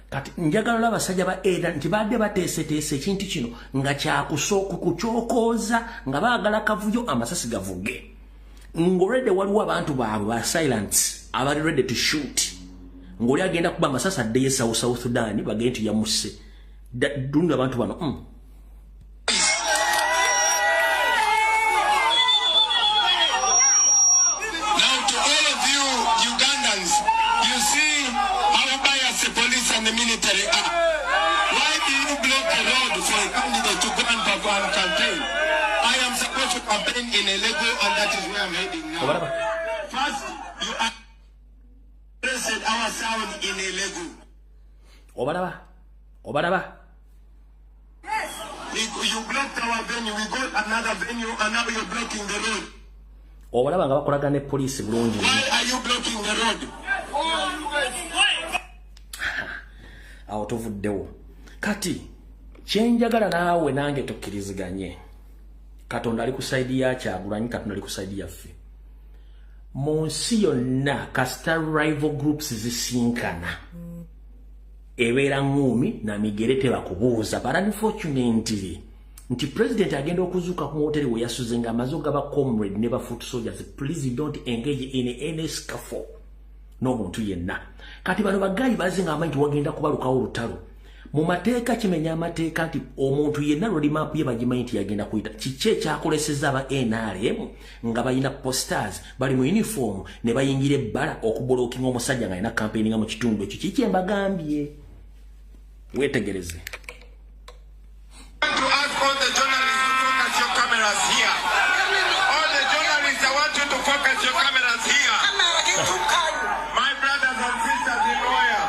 Kati njagala olaba basajja ba EDA nti badde bateeseteese ekintu kino nga kyakusooka kukyokooza nga baagala kavuyo amasasi gavuge. Ng'olwedde waliwo abantu baabwe ba silence abali ready to shoot. Ng'oli agenda kuba amasasi addeyo South Sudan bagende nti yamusse. Dunga abantu bano. Now to all of you Ugandans, you see how biased the police and the military are. Why do you block the road for a candidate to go and perform campaign? I am supposed to campaign in Elego and that is where I'm heading now. First, you arrested our sound in Elego. Obalaba. You blocked our venue. We got another venue and now you're blocking the road. Obalaba nga bakolaga ne police bulungi. Why are you blocking the road? Awo tovuddewo. Kati kyenjagala naawe nange tokkiriziganye. Katonda ali ku side ya Kyagulanyi, Katonda ali ku side yaffe. Mu nsi yonna kasita rival groups zisinkana. Ebeera ngumi na migere tebakubuuza. But unfortunately nti president agenda okuzuuka ku hoteli we yasuze nga amaze ogaba comrade ne ba foot soldiers. Please don't engage in any scuffle n'omuntu yenna. Kati bano bagayi bazinga amanyi nti wagenda kubalukawo olutalo. Mu mateeka kimenya amateeka nti omuntu yenna roadmap ye bagimanyi nti yagenda kuyita. Kiki ekyakolesezza aba NRM nga bayina posters bali mu uniform ne bayingira ebbala okubolookinga omusajja nga alina campaigning mu kitundu ekyo. Kiki embagambye? Wetegereze. To ask all the journalists to focus your cameras here. All the journalists, I want you to focus your cameras here. My brothers and sisters in Loya.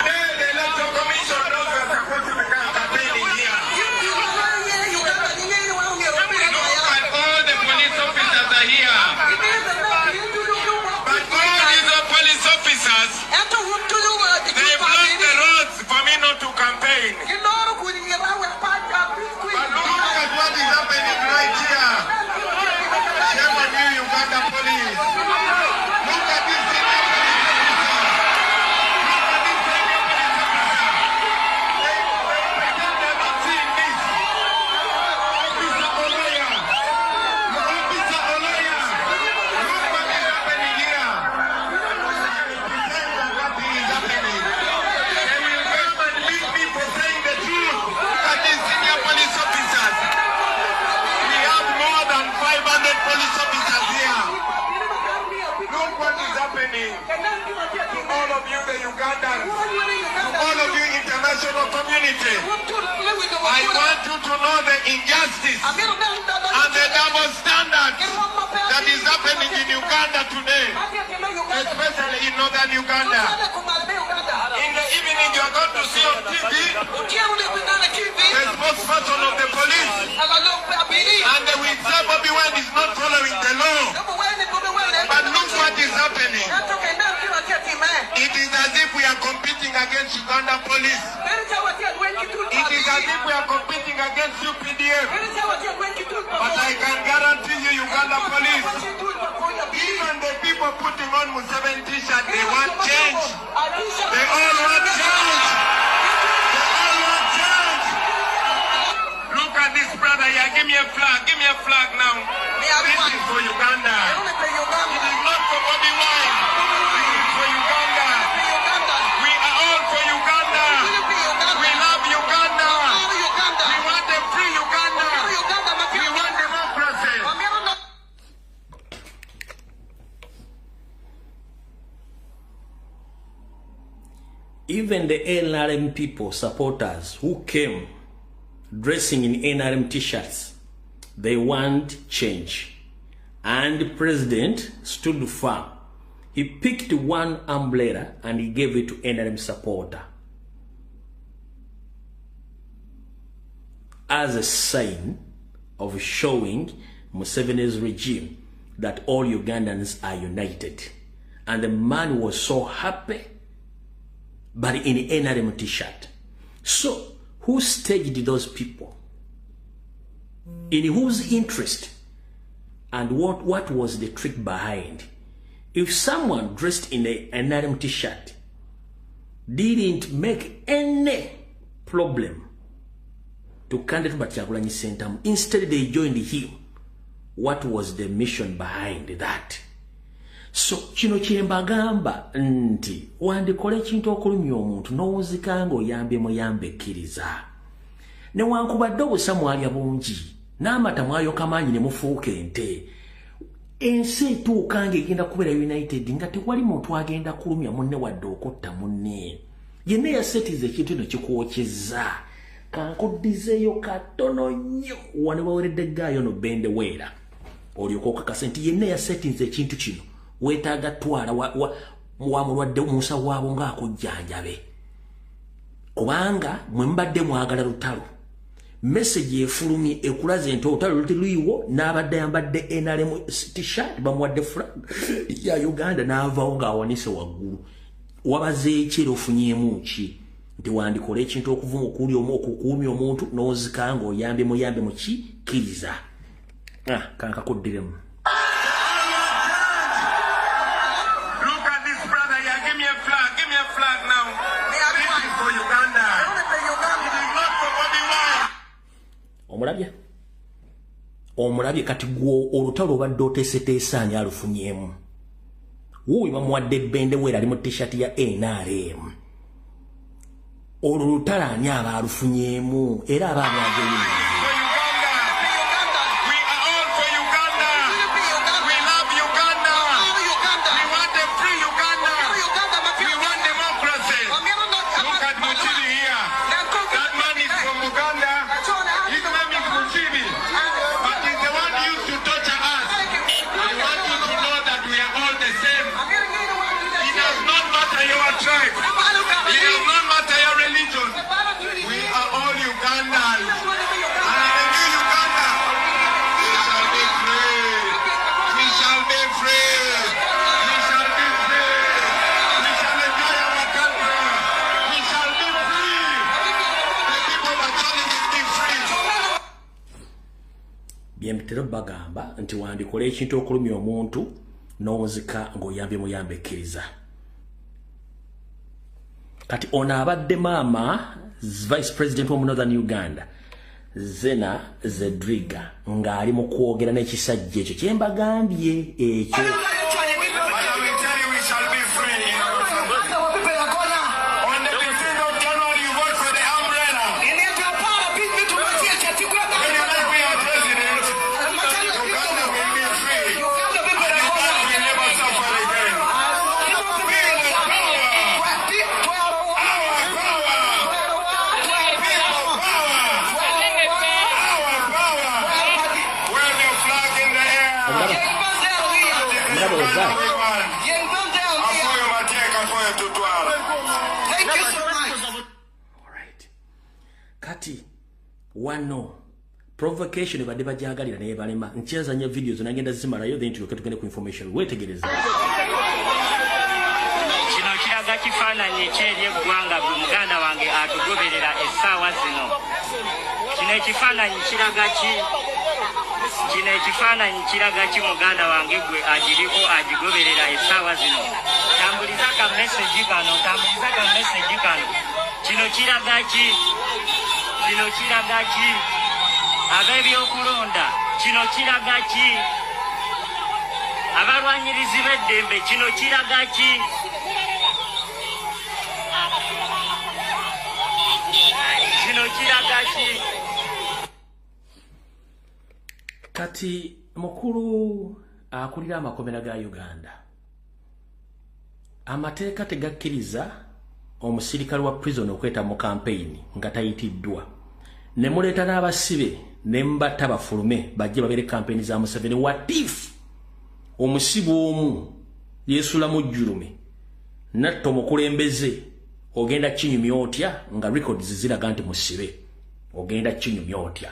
The electoral commission knows we are supposed to be campaigning here. Look at all the police officers are here. But all these police officers, they block the roads for me not to campaign. But look at what is happening right here. Shame on you, Uganda police. Look at this senior police officer. Look at this senior police officer. They pretend they're not seeing this. Officer Oloya. Officer Oloya. Look what is happening here. They pretend that nothing is happening. They will come and beat me for saying the truth. Look at these senior police officers. We have more than 500 police officers here. Look what is happening. To all of you, the Ugandans, to all of you, international community, I want you to know the injustice and the double standard that is happening in Uganda today, especially in northern Uganda. In the evening, you are going to see on TV the spokesperson of the police, and they will say Bobby Wine is not following the law. But look what is happening. It is as if we are against Uganda police. It is as if we are competing against UPDF. But I can guarantee you, Uganda police, even the people putting on Museveni t-shirt, they want change. They all want change. Look at this brother here. Give me a flag. Give me a flag now. This is for Uganda. It is not for Bobby Wine. This is for Uganda. We are all for Uganda. We love Uganda. We want a free Uganda. We want democracy. Even the NRM people, supporters who came dressing in NRM t-shirts, they want change. And the president stood firm. He picked one umbrella and he gave it to NRM supporter as a sign of showing Museveni's regime that all Ugandans are united. And the man was so happy, but in an NRM t-shirt. So, who staged those people? In whose interest? And what was the trick behind? If someone dressed in an NRM t-shirt didn't make any problem to candidate Kyagulanyi Ssentamu, instead they joined him, what was the mission behind that? So, kino kyembagamba nti wandikole ekintu okulumya omuntu n'owuzika ng'oyambye muyambe ekkiriza. Newankubadde obusamu alya bungi n'amata mwayoka maanyi ne mufuuka ente. Ensi etuuka ng'egenda kubeera united nga tewali muntu agenda kulumya munne wadde okotta munne. Yenna yasetiza ekintu eno kikwokyezza. Kankuddizeeyo katono nnyo wane waweredde gaayo no bendeweera. Olyoka okakasa nti yenna yasetiza ekintu kino. Wetaaga twala wa mulwadde musawo waabo ng'akujjanjabe. Kubanga mwe mbadde mwagala lutalo. Message efulumye ekulaze nti olutalo luliwo n'abadde yambadde NRM t-shirt bamuwadde flag ya Uganda n'avaawo ng'awanise waggulu. Wabaze ekiro ofunyeemu ki? Nti wandikola ekintu okuvuma okukuumya omuntu n'ozika ng'oyambye muyambe mu kikkiriza. Kankakuddiremu. Omulabye kati gwo olutalo obadde oteeseteesaanya alufunyemu. Wuuyo bamuwadde bendeweera ali mu t-shirt ya NRM. Olwo olutalo ani aba alufunyemu era aba amwageyo. Byembitero bagamba nti wandikola ekintu okulumya omuntu n'owuzika ng'oyambye muyambe ekkiriza. Kati ono abadde maama Vice President of Northern Uganda Zena Zedriga ng'ali mu kwogera n'ekisajja ekyo kyembagambye ekyo. Kati wano provocation badde bajagalira naye balema ncheza nya videos nagenda zimalayo then tuloketugende ku information wetegereza. ekifaananyi ekyeri eggwanga buli muganda wange atugoberera essaawa zino. Kino ekifaananyi kiraga ki? Kino ekifaananyi kiraga ki muganda wange gwe agiriko agigoberera essaawa zino? Tambuliza ka message kano, tambuliza ka message kano. Kino kiraga ki? Kino kiraga ki? Ab'ebyokulonda, kino kiraga ki? Abalwanyirizi b'eddembe, kino kiraga ki? Kino kiraga ki? Kati mukulu akulira amakomera ga Uganda. Amateeka tegakkiriza omusirikale wa prison okweta mu campaign nga tayitiddwa. Ne muleeta n'abasibe ne mbatta bafulume bajje babere campaign za Museveni. What if omusibe omu yeesula mu jjulume natta omukulembeze ogenda kinyumya otya nga records ziraga nti musibe ogenda kinyumya otya?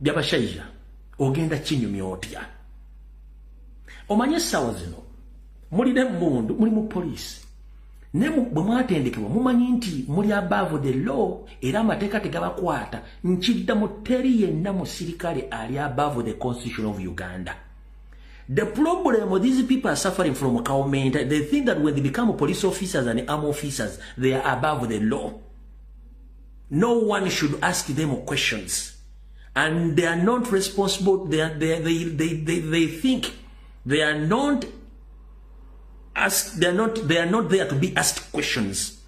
Byabashaija ogenda kinyumya otya? Omanye essaawa zino muli n'embundu, muli mu poliisi ne bwe mwatendekebwa mumanyi nti muli above the law era amateeka tegabakwata. Nkiddamu teri yenna musirikale ali above the constitution of Uganda. The problem these people are suffering from government, they think that when they become police officers and army officers, they are above the law. No one should ask them questions. And they are not responsible. They think they are not asked, they are not there to be asked questions,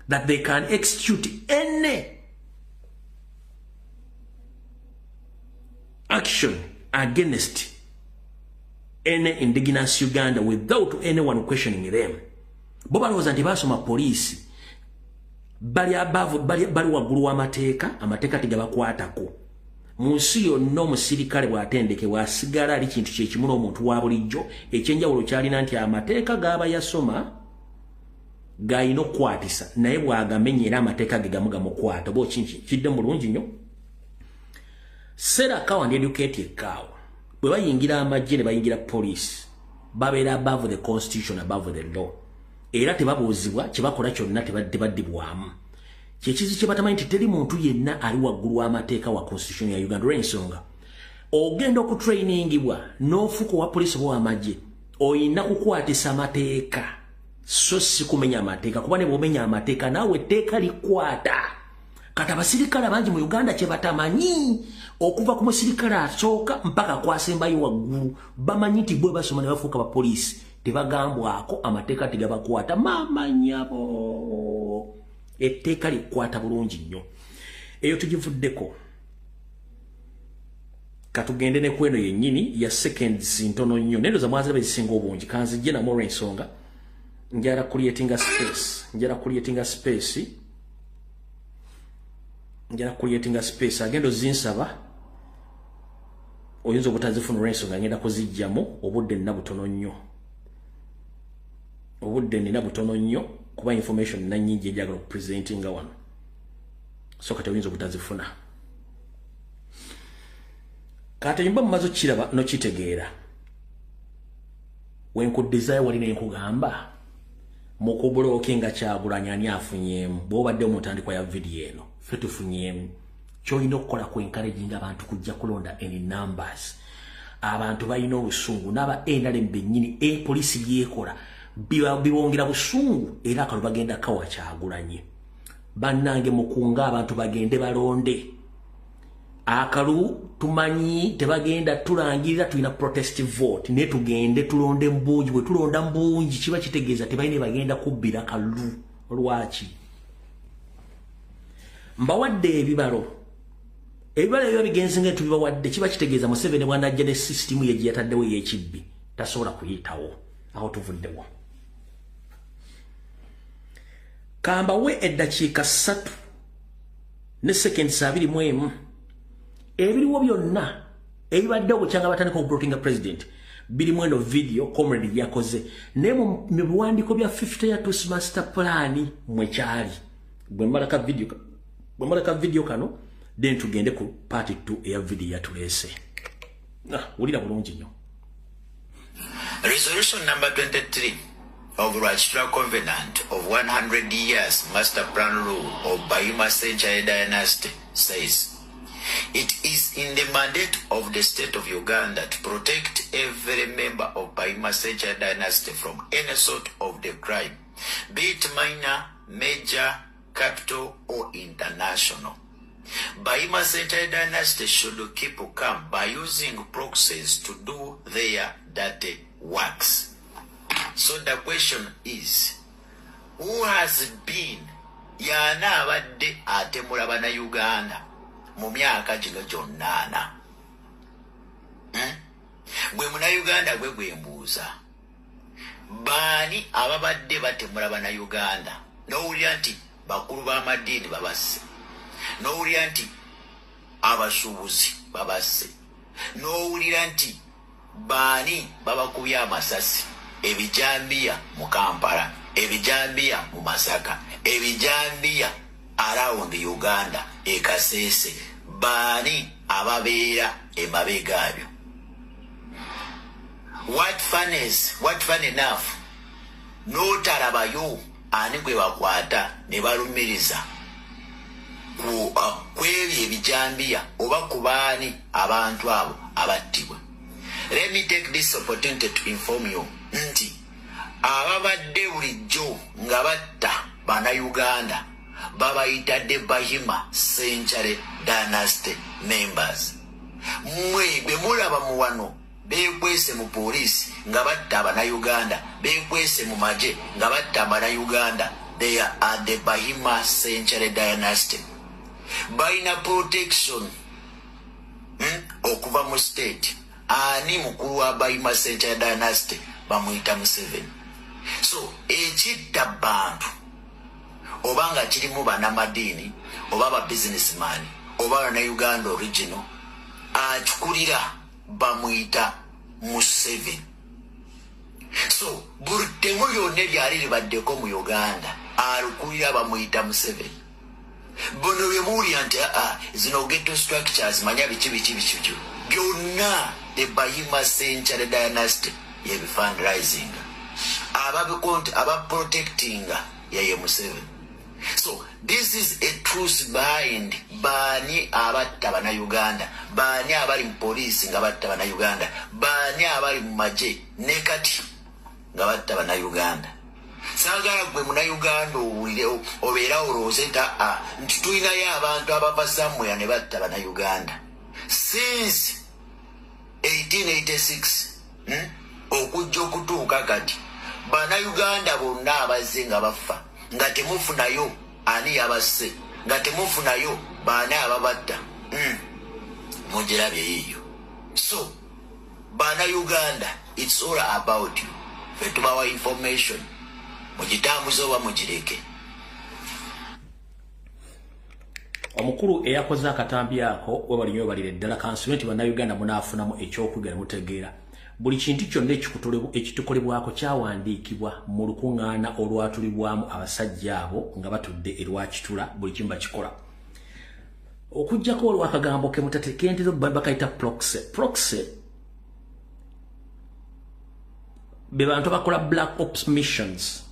that they can execute any action against any indigenous Uganda without anyone questioning them. Boba loza nti basoma police bali above bali waggulu w'amateeka, amateeka tegabakwatako. Munsi yonna omusirikale bw'atendekebwa asigala ali kintu kyekimu n'omuntu wa bulijjo. Ekyenjawulo kyalina nti amateeka g'aba yasoma gayina okukwatisa naye bw'agamenya era amateeka ge gamu gamukwata. Oba kidde mulungi nnyo. Sera kawa ndi educate ekaawa bwe bayingira amagye ne bayingira police babeera above the constitution, above the law, era tebabuuzibwa kyebakola kyonna tebaddibwamu. Kyekizi kye batamanyi nti teri muntu yenna ali waggulu w'amateeka wa constitution ya Uganda. Olw'ensonga ogenda okutrainingibwa n'ofuuka owa poliisi oba w'amagye oyina kukwatisa amateeka so si kumenya amateeka, kuba ne bw'omenya amateeka naawe etteeka likwata. Kati abasirikale abangi mu Uganda kye batamanyi okuva ku musirikale asooka mpaka kwasembayo waggulu bamanyi nti bwe basoma ne bafuuka bapoliisi tebagambwako amateeka tegabakwata. Mamanyabo etteeka likwata bulungi nnyo. Eyo tugivuddeko. Katugende ne kweno yennyini ya seconds ntono nnyo. Nendoza mwazira bezisinga obungi kanzijje na more ensonga njala creating a space agendo zinsaba oyinza obutazifuna olw'ensonga ngenda kuzijjamu obudde nina butono nnyo kuba information nanyingi enjagala okupresentinga wano, so kati oyinza obutazifuna. Kati nyumba mumaze okiraba n'okitegeera wenkuddizayo walina enkugamba mukubulooke nga Kyagulanyi ani afunyemu bw'obadde mu ntandikwa ya vidiyo eno ffe tufunyemu. Kyolina okukola ku encouraging abantu kujja kulonda any numbers. Abantu balina obusungu n'aba NRM bennyini poliisi byekola biwongera busungu era akalu bagenda kawa Kyagulanyi. Bannange mukunga abantu bagende balonde. Akalu tumanyi tebagenda tulangirira tulina protestive vote ne tugende tulonde mbungi. Bwe tulonda mbungi kiba kitegeeza tebalina bagenda kubbira kalu. Lwaki? Mbawadde ebibalo ebyo bigenze nga tubibawadde kiba kitegeeza Museveni bw'anajja ne system ye gye yataddewo y'ekibbi tasobola kuyitawo. Aho tuvuddewo. Kambawe eddakiika 3 ne seconds 21 ebiriwo byonna ebibaddewo bukyanga batandika okublockinga president birimu eno video comrade yakoze ne mu biwandiiko bya 50 ya Tusi master plan mwekyali. Bwe mmalaka video kano then tugende ku part 2 eya video yatuleese. Wulira bulungi nnyo. Resolution number 23 of Rwachitra Covenant of 100 years Master Plan Rule of Bahima Century Dynasty says, it is in the mandate of the state of Uganda to protect every member of Bahima Century Dynasty from any sort of the crime, be it minor, major, capital, or international. Bahima Century Dynasty should keep calm by using proxies to do their dirty works. So the question is, who has been yana abadde atemula bana Uganda mu myaka gino gyonna? Gwe muna Uganda gwe mbuuza, baani ababadde batemula bana Uganda n'owulira nti bakulu b'amadiini babasse, n'owulira nti abasuubuzi babasse, n'owulira nti baani babakubye amasasi, ebijambiya mu Kampala, ebijambiya mu Masaka, ebijambiya around Uganda, e Kasese, baani ababeera emabega abyo? What fun enough, n'otalabayo ani gwe bakwata ne balumiriza kwebyo ebijambiya oba ku baani abantu abo abattibwa. Let me take this opportunity to inform you nti ababadde bulijjo nga batta bana Uganda babayitadde Bahima Century Dynasty members. Mwe bwe mulaba mu wano bekwese mu poliisi nga batta bana Uganda, bekwese mu maje nga batta bana Uganda, they are the Bahima Century Dynasty. Baina protection okuva mu state. Ani mukulu wa Bahima Century Dynasty bamuyita Museveni. So ekitta bantu obanga kirimu bannamadiini oba ba businessman oba bana Uganda original, akikulira bamuyita Museveni. So buli ttemu lyonna eryali libaddeko mu Uganda alukulira bamuyita Museveni. Bono bye muwulira nti zino ghetto structures manya biki byonna the Bahima Century Dynasty yebi fundraising, aba protecting ye Museveni. So this is a truth behind baani abatta bana Uganda, baani abali mu police nga batta bana Uganda, baani abali mu maje ne kati nga batta bana Uganda. Sagala gwe muna Uganda owulire obeera olowooze nti tulinayo abantu abava somewhere ne batta bana Uganda. Since 1886 okujja okutuuka kati bana Uganda bonna abazze nga bafa nga temufunayo ani yabasse, nga temufunayo baani ababatta. Mugirabye yiyo. So bana Uganda, it's all about you. Fe tubawa information mugitambuze oba mugireke. Omukulu eyakoze akatambi ako we balinyo balire ddala kansulenti bana Uganda munaafunamu ekyokugera mutegeera. Buli kintu kyonna ekitukolebwako kyawandiikibwa mu lukuŋŋaana olwatulibwamu abasajja abo nga batudde erwakitula, buli kimu bakikola. Okujjako olwakagambo ke mutatekentezo bakayita proxy be bantu bakola black ops missions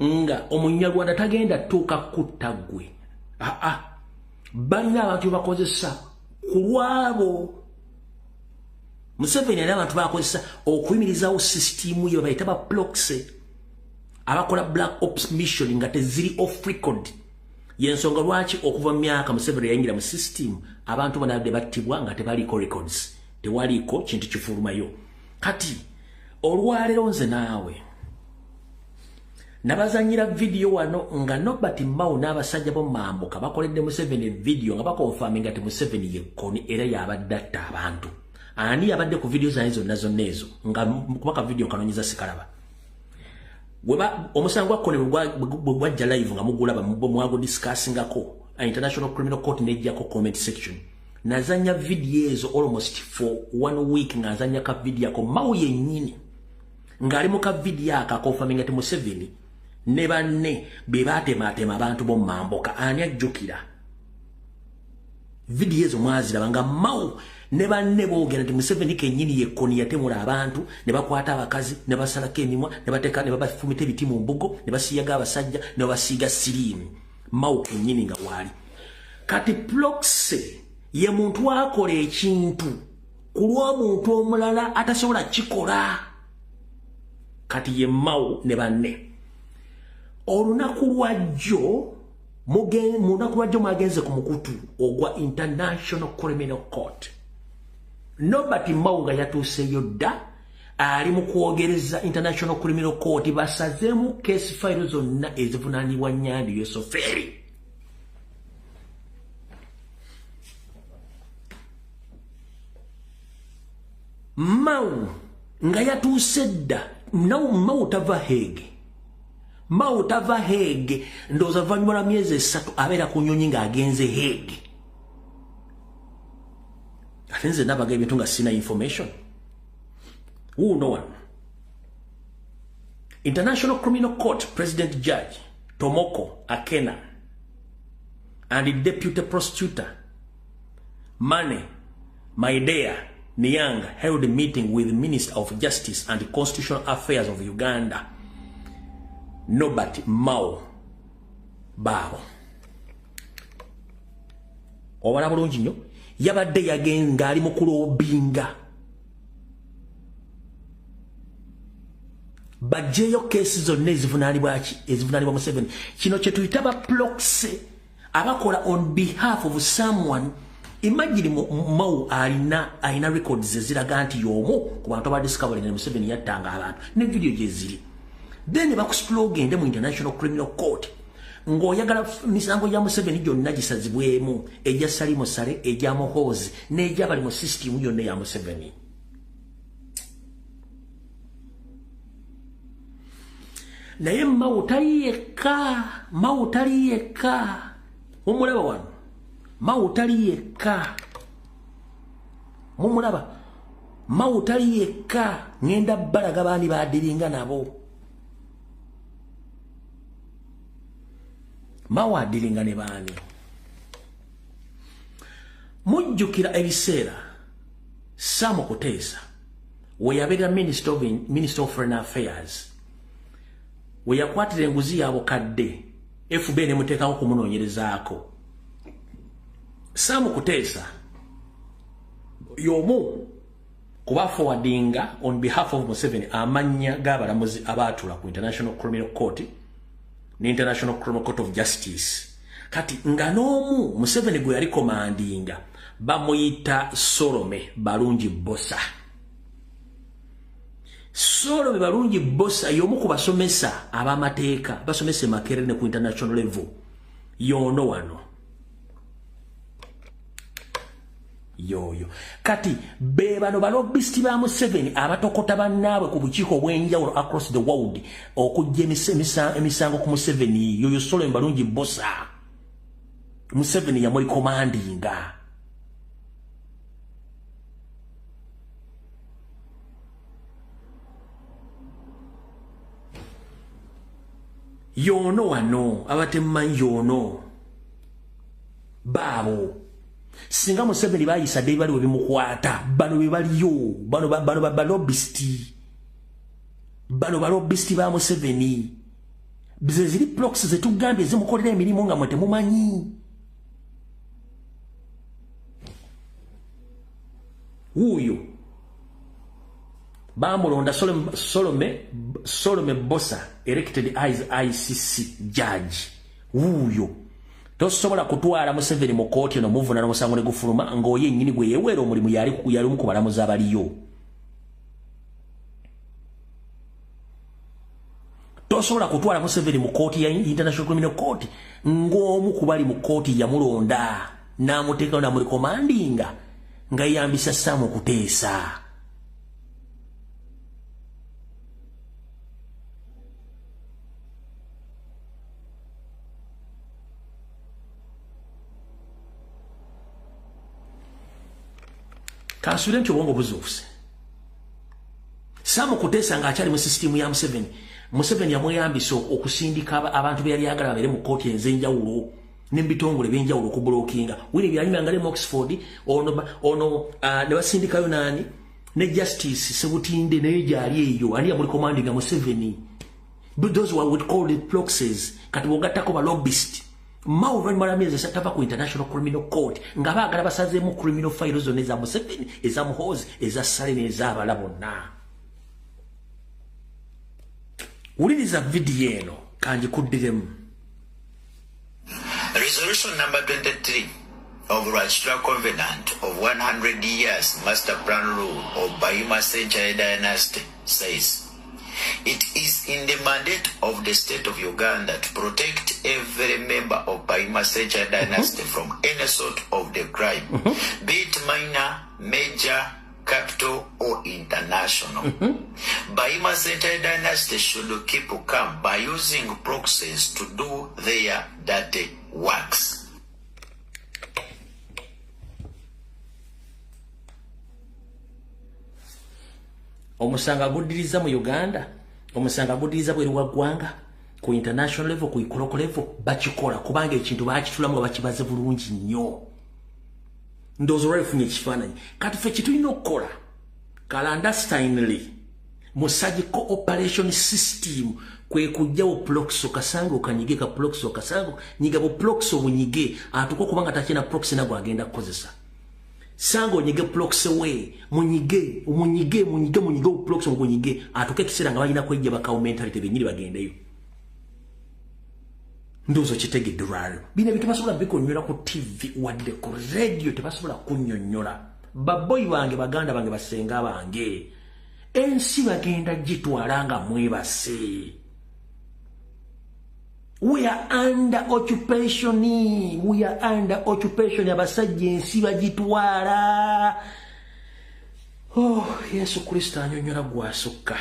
nga omunyarwanda tagenda tuuka kutta ggwe. Balina abantu bakozesa ku lwabo. Museveni era abantu bakozesa okuyimirizawo system ye bayita ba proxy abakola black ops mission nga teziri off record. Yensonga lwaki okuva mu myaka Museveni yayingira mu system abantu banabadde battibwa nga tebaliko records, tewaliko kintu kifulumayo. Kati olwaleero nze naawe nabazanyira video wano nga Nobert Mao n'abasajja bo Mambuka bakoledde Museveni video nga bakonfaminga ati Museveni yekkoni era yabadde atta abantu. Ani yabadde ku video zange zonna ezo nga kubaka video kanonyeza sikalaba. Weba omusango akone bwajja live nga mugulaba mwago discussingako International Criminal Court nejjako comment section. Nazanya video ezo almost for 1 week nga nazanya ka video ko Mao yennyini ngali mu ka video akakonfaminga ati Museveni ne banne be batematema abantu bo Mambuka ani ajjukira. video ezo mwaziraba nga Mao ne banne boogera nti Museveni kennyini yekkoni yatemula abantu ne bakwata abakazi ne basalako emimwa ne bateeka ne babafumita ebiti mu mbugo ne basiyaga abasajja ne basiiga siriimu. Mao kennyini nga waali. Kati Proxy ye muntu akola ekintu ku lw'omuntu omulala atasobola kikola. Kati ye Mao ne banne. Olunaku lwajjo mwagenze ku mukutu ogwa International Criminal Court. Nobody Mao nga yatuuseyo dda ali mu kwogereza International Criminal Court basazeemu case file zonna ezivunaanibwa Nyandi Yosoferi. Mao nga yatuuse dda Mao tava Hague. Mao tava Hague ndowooza luvannyuma lwa myezi 3 abeera ku nnyonyi ng'agenze Hague. Ate nze nabaga ebintu nga sina information. No one. International Criminal Court President Judge Tomoko Akena and the Deputy Prosecutor Mane Maidea Niang held a meeting with the Minister of Justice and Constitutional Affairs of Uganda, Nobert Mao Bao. Obala bulungi nnyo yabadde yagenga ali mu kulobinga bajeyo kesi zonna ezivunaanibwa Museveni. Kino kye tuyita ba Proxy abakola on behalf of someone. Imagine Mao alina records eziraga nti y'omu ku bantu abadiscovery ne Museveni yattanga abantu ne video gye ziri. Then bakusitula ogende mu International Criminal Court ng'oyagala misango ya Museveni gyonna gisazibwemu, ejja Salimu Sale, ejja Muhoozi n'ejja bali mu system yonna ya Museveni. Naye Mao tali yekka. Mumulaba wano. Mao tali yekka. Mumulaba. Mao tali yekka. Ngenda balaga baani baadiringa nabo. Mao adiringa ne baani. Mujjukira ebiseera Sam Kuteesa we yabeera Minister of Foreign Affairs. We yakwatira enguzi yabo kadde FB ne muteekawo kumunoonyerezaako. Sam Kuteesa y'omu kuba forwardinga on behalf of Museveni amannya g'abalamuzi abaatula ku International Criminal Court ne International Criminal Court of Justice. Kati nga n'omu Museveni gwe yali komandinga bamuyita Solome Balungi Bossa. Solome Balungi Bossa y'omu ku basomesa ab'amateeka basomesa Makerere ne ku international level y'ono wano. Yoyo. Kati be bano balobbisti ba Museveni abatokota bannaabwe ku bukiiko obw'enjawulo across the world okujja emisango ku Museveni yoyo Solome Balungi Bossa. Museveni yamuli komandinga. Yono wano abatemmanyi yono baabo singa Museveni bayisa dde bali we bimukwata bano be baliyo bano balobbisti ba Museveni bize ziri Proxy zetugambye zimukolera emirimu nga mwe temumanyi. Uyo bamulonda Solome Bossa elected as ICC judge. Uyo tosobola kutwala Museveni mu kooti no muvuna no musango ne gufuluma ng'oye nnyini gwe yeweera omulimu yali mu kubalamuzi abaliyo. Tosobola kutwala Museveni mu kooti ya International Criminal Court ng'omu ku bali mu kooti yamulonda n'amuteekawo n'amuli komandinga nga yambisa Sam Kuteesa. Kansule nti obwongo buzuufuse. Sam Kuteesa ng'akyali mu system ya Museveni. Museveni yamweyambisa okusindika abantu be yali ayagala babeere mu kooti ez'enjawulo n'ebitongole ebyenjawulo okubulookinga wini byanyumangale mu Oxford ono ne basindikayo nani ne Justice Sebutinde naye gyali eyo ani yamuli commanding Museveni. Those who would call it proxies kati bogattako ba lobbyist Mao Rwanda satava ku International Criminal Court nga baagala basazeemu criminal files zonna eza Museveni eza Muhoozi eza Sale eza abala bonna. Wuliriza video eno kanjikuddiremu. Resolution number 23 of Rajtra Covenant of 100 years master plan rule of Bahima Century Dynasty says, it is in the mandate of the state of Uganda to protect every member of Bahima Century Dynasty from any sort of the crime, be it minor, major, capital, or international. Bahima Century Dynasty should keep calm by using proxies to do their dirty works. Omusanga gudiriza mu Uganda, omusanga gudiriza bwe ruwagwanga ku international level ku ikoloko level bakikola kubanga ekintu bakitulamu bakibaze bulungi nnyo. Ndozo refunye kifananyi kati fe kitulina okukola kala understandingly mu surgical operation system kwe kujjawo proxy kasango kanyige ka proxy kasango nyiga bo proxy bunyige atuko kubanga takina proxy nagwa agenda kukozesa sango nyige proxy we munyige proxy munyige atuke kisera nga balina kwejja bakawo mentality benyiri bagendeyo. Ndozo kitege duralo bine bitabasobola bikonyola ku TV wadde ku radio tebasobola kunyonyola baboyi bange baganda bange basenga bange ensi bagenda gitwalanga mwebase. We are under occupation. Abasajja ensi bagitwala. Oh, Yesu Kristo anyonyola gwasukka.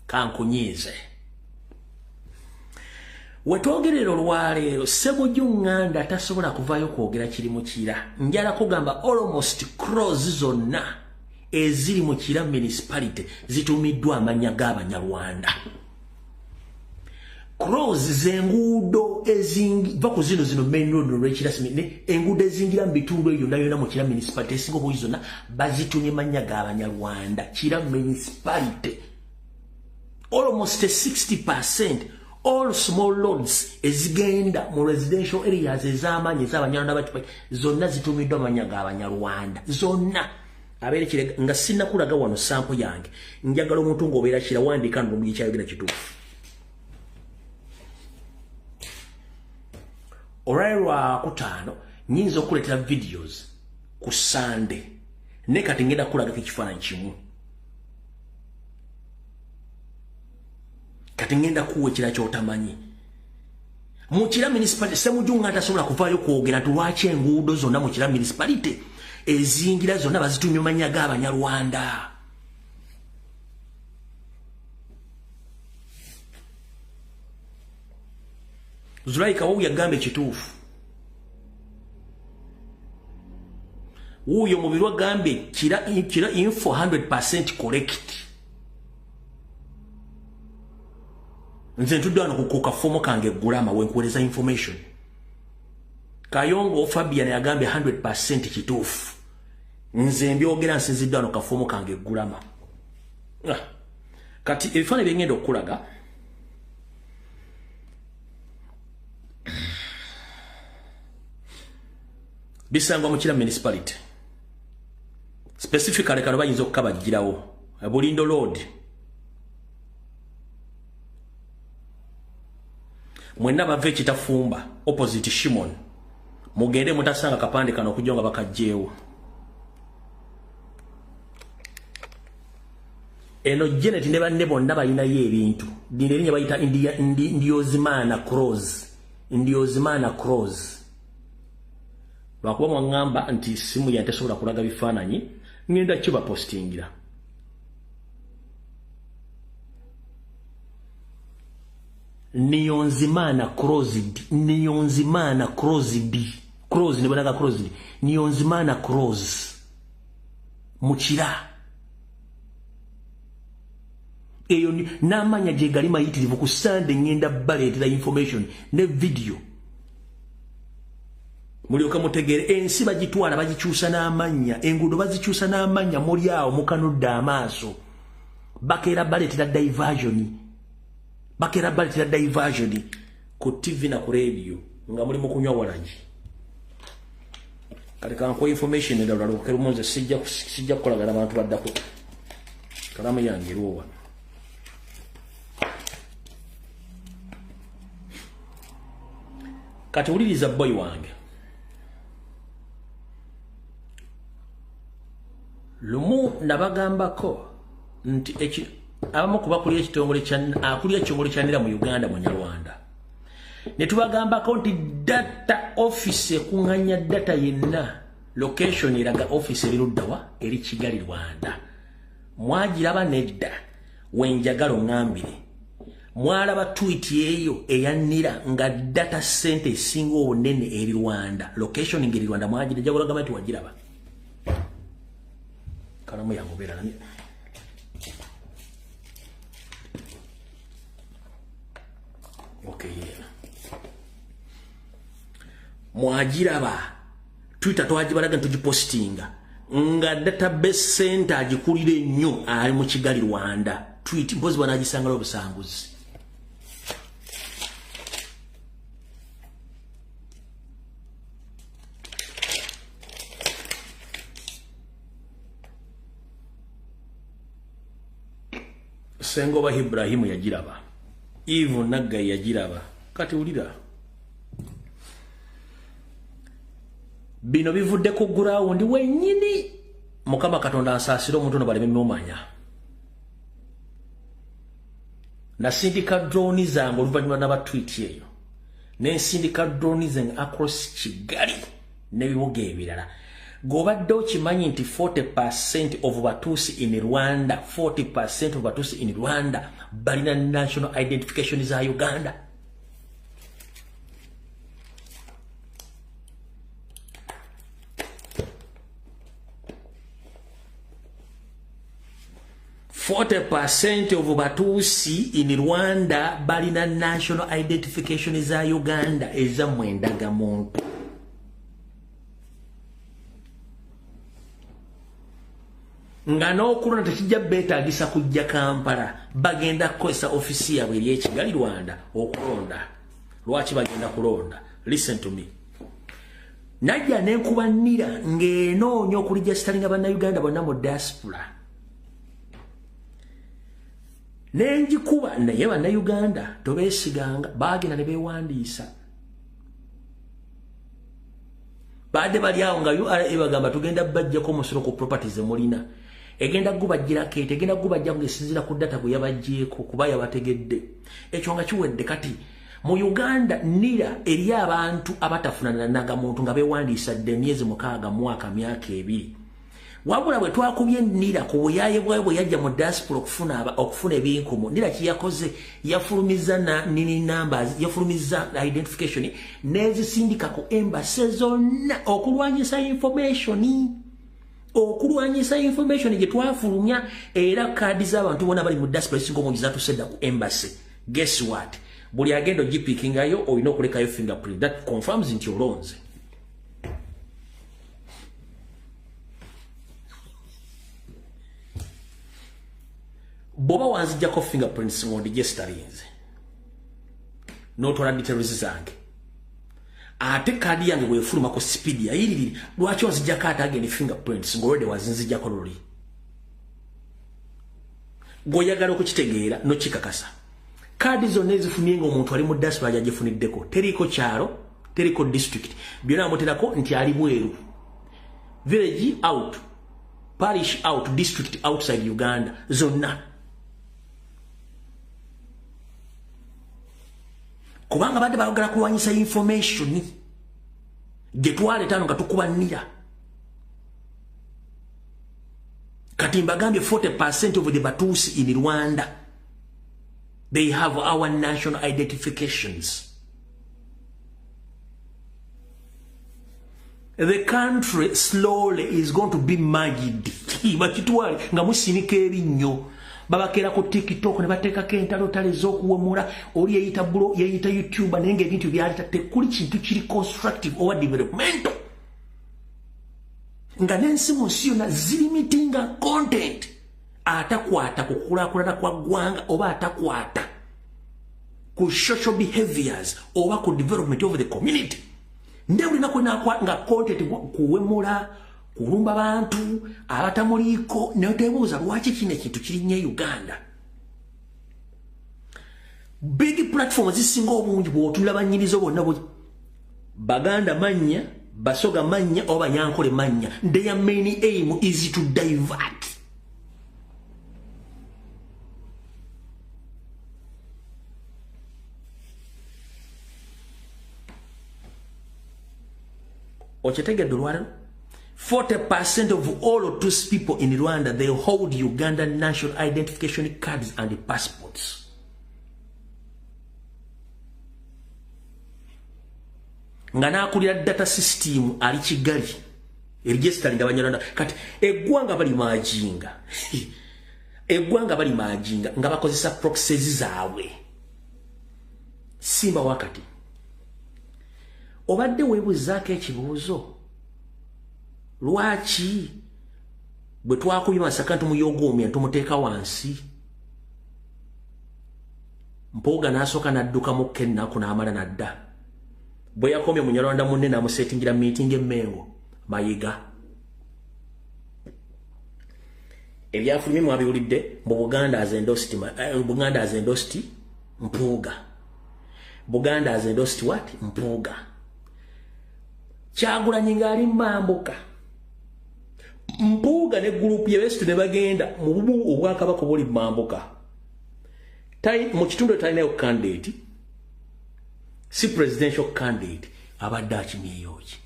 Kankunyize. Wetwogerera olwaleero Sebujunganda tasobola kuvaayo kwogera kiri mu kira. Njala kugamba almost cross zonna eziri mu kira municipality zitumiddwa amanya g'Abanyarwanda. Cross zengudo ezingi bako zino main road rechira simine engudo ezingira mbitundu eyo ndayona mu kira municipality singo boyizona bazitumye manya g'Abanyarwanda kira municipality. Almost 60% all small roads ezigenda mu residential areas ez'amanyi ez'Abanyarwanda bati zonna zitumiddwa amanya g'Abanyarwanda zonna. Aberekire nga sinna kulaga wano sample yange njagala omuntu ng'obeera kira wandika ndo mu kyayogera kituufu. Olwalwa kutaano nyinza okuletera videos ku Sunday ne kati ngenda kulaga kifaananyi kimu. Kati ngenda kuwa ekira ky'otamanyi. Mu kira municipality Semujunganda tasobola kuvaayo kwogera nti lwaki enguudo zonna mu kira municipality ezingira zonna bazitumye manya g'Abanyarwanda. Zulaika wuya gambe kituufu. Wuyo mubirwa gambe kira info 100% correct. Nze ntudde wano kukuka fomo kange gulama wenkuweleza information. Kayongo Fabian yagambe 100% kituufu. Nze mbyogera nsinzidde wano kafomo kange gulama. Kati ebifaananyi bye ngenda okulaga bisangwa mu kira municipality. Specifically kano bayinza okukabajjirawo Bulindo Road. Mwenna bave Kitafumba opposite Shimon. Mugende mutasanga kapande kano okujonga bakajjeewo. Eno Janet ne banne bonna balina ye ebintu. Dinde linnya bayita Ndiozimana Cross. Ndiozimana Cross. Lwakuba mwangamba nti simu yange tesobola kulaga bifaananyi ngenda kiba postingira. Nionzimana Crossed. Nionzimana Crossed. Cross ne balaga Crossed. Nionzimana Cross. Mukira. Eyo namanya je gali mayitirivu ku Sunday ngenda baleetera information ne video mulyoka mutegere ensi bagitwala bagikyusa n'amanya enguudo bazikyusa n'amanya muli awo mukanudde amaaso bakeera baleetera diversion ku TV na ku radio nga muli mukunywa walangi kale kankuwa information endala olukero munze sijja kukolagana abantu baddako kalamu yange eriwo kati wuliriza boy wange lumu nabagambako nti abamu kubakulira ekitongole kyanira mu Uganda mu Nyarwanda ne tubagambako nti data office ekuŋŋanya data yenna location eraga office eriruddawa eri Kigali Rwanda mwagiraba nedda wenjagala oŋŋambire mwalaba tweet eyo eyanira nga data center esinga obunene eri Rwanda location ngeri Rwanda mwagire jagolaga mati wagiraba kalamu yangobera nani okay mwagiraba Twitter twagibalaga tugipostinga nga database center agikulire nnyo ali mu Kigali Rwanda tweet mpozi banagisangala obusanguzi Sengoba Ibrahim yagiraba Ivo Nagga yagiraba kati ulira bino bivudde ku ground wenyini mukama Katonda asasira omuntu no baleme mumanya na sindika drone zangu oluvanyuma n'aba tweet eyo ne sindika drone zangu across Kigali ne bibuga ebirala gobadde okimanyi nti 40% of Batusi in Rwanda 40% of Batusi in Rwanda balina national identification za Uganda of Batusi in Rwanda balina national identification za Uganda eza mwendaga muntu nga n'okulonda tekijja beetaagisa kujja Kampala bagenda kukozesa ofisi yaabwe eri Kigali Rwanda okulonda lwaki bagenda kulonda listen to me najja nenkubanira ng'enoonya okuligisteringa bannayuganda bonna mu diaspora nenjikuba naye bannayuganda tobeesiganga baagenda ne beewandiisa baade bali awo nga URA bagamba tugenda bajjako omusolo ku properties emulina egenda gubajjira kete egenda gubajja ngesinzira ku data gwe yabajjeeko kuba yabategedde ekyo nga kiwedde kati mu Uganda nira eri abantu abatafunana naga muntu nga beewandiisa dde emyezi 6 mwaka myaka 2 wabula bwe twakubye nira ku buyaye bwe yajja mu diaspora okufuna ebinkumu nira kiyakoze yafulumiza na nini numbers yafulumiza identification nezisindika ku embassy zonna okulwanyisa information gye twafulumya era kadi z'abantu bona bali mu diaspora singo mu zatusedda ku embassy guess what buli agendo gipikingayo olina okulekayo fingerprint that confirms nti olonze boba wanzijjako fingerprints ngondi gestarinze notwala details zange ate kadi yange bwefuluma ku speed yayiriri lwaki wanzijjako ate ageni fingerprints ngolwedde wazinzijjako luli goyagala okukitegeera nokikakasa kadi zonna ezifumye ng'omuntu ali mu diaspora gyagifuniddeko teriko kyalo teriko district byonna amuterako nti ali bweru village out parish out district outside Uganda zonna kubanga badde bayogera kulwanyisa information getwale tano nga tukubanira kati mbagambye 40% of the Batusi in Rwanda they have our national identifications. The country slowly is going to be merged. Bakitwale nga musinika erinnyo babakera ku TikTok ne bateekako entalo ez'okuwemula oli yeyita bulo yeyita YouTuber naye ng'ebintu byaleta tekuli kintu kiri constructive oba developmental nga n'ensi mu nsi yonna zilimitinga content atakwata ku kulaakulana kwa ggwanga oba atakwata ku social behaviors oba ku development of the community ndewulina kwenakwa nga content kuwemula kulumba bantu abatamuliiko neotebuuza lwaki kino ekintu kirinnye Uganda big platforms zisinga obungi bw'otunula bannyinizo bonna Baganda manya Basoga manya oba Nyankole manya their main aim is to divert okitegedde olwalero 40% of all of those people in Rwanda, they hold Ugandan national identification cards and passports. Ngana akulira data system ali Kigali. Register nga Banyarwanda kati eggwanga bali majinga. Eggwanga bali majinga nga bakozesa proxies zaabwe. Simba wakati. Obadde weebuzaako ekibuuzo. Lwaki bwe twakubye Masaka ntumuyogoomya ntumuteeka wansi Mpuuga n'asooka n'adduka mu kennaku n'amala n'adda bwe yakomye Munyarwanda munne n'amusetingira meeting Mengo Mayiga ebyafulumye mwabiwulidde mu Buganda as endorsed Mpuuga Buganda as endorsed what Mpuuga Kyagulanyi ng'ali Mambuka Mpuuga ne group ye bestu ne bagenda mu bubu obwakabaka buli Mambuka mu kitundu talinayo candidate si presidential candidate abadde akimyeyoki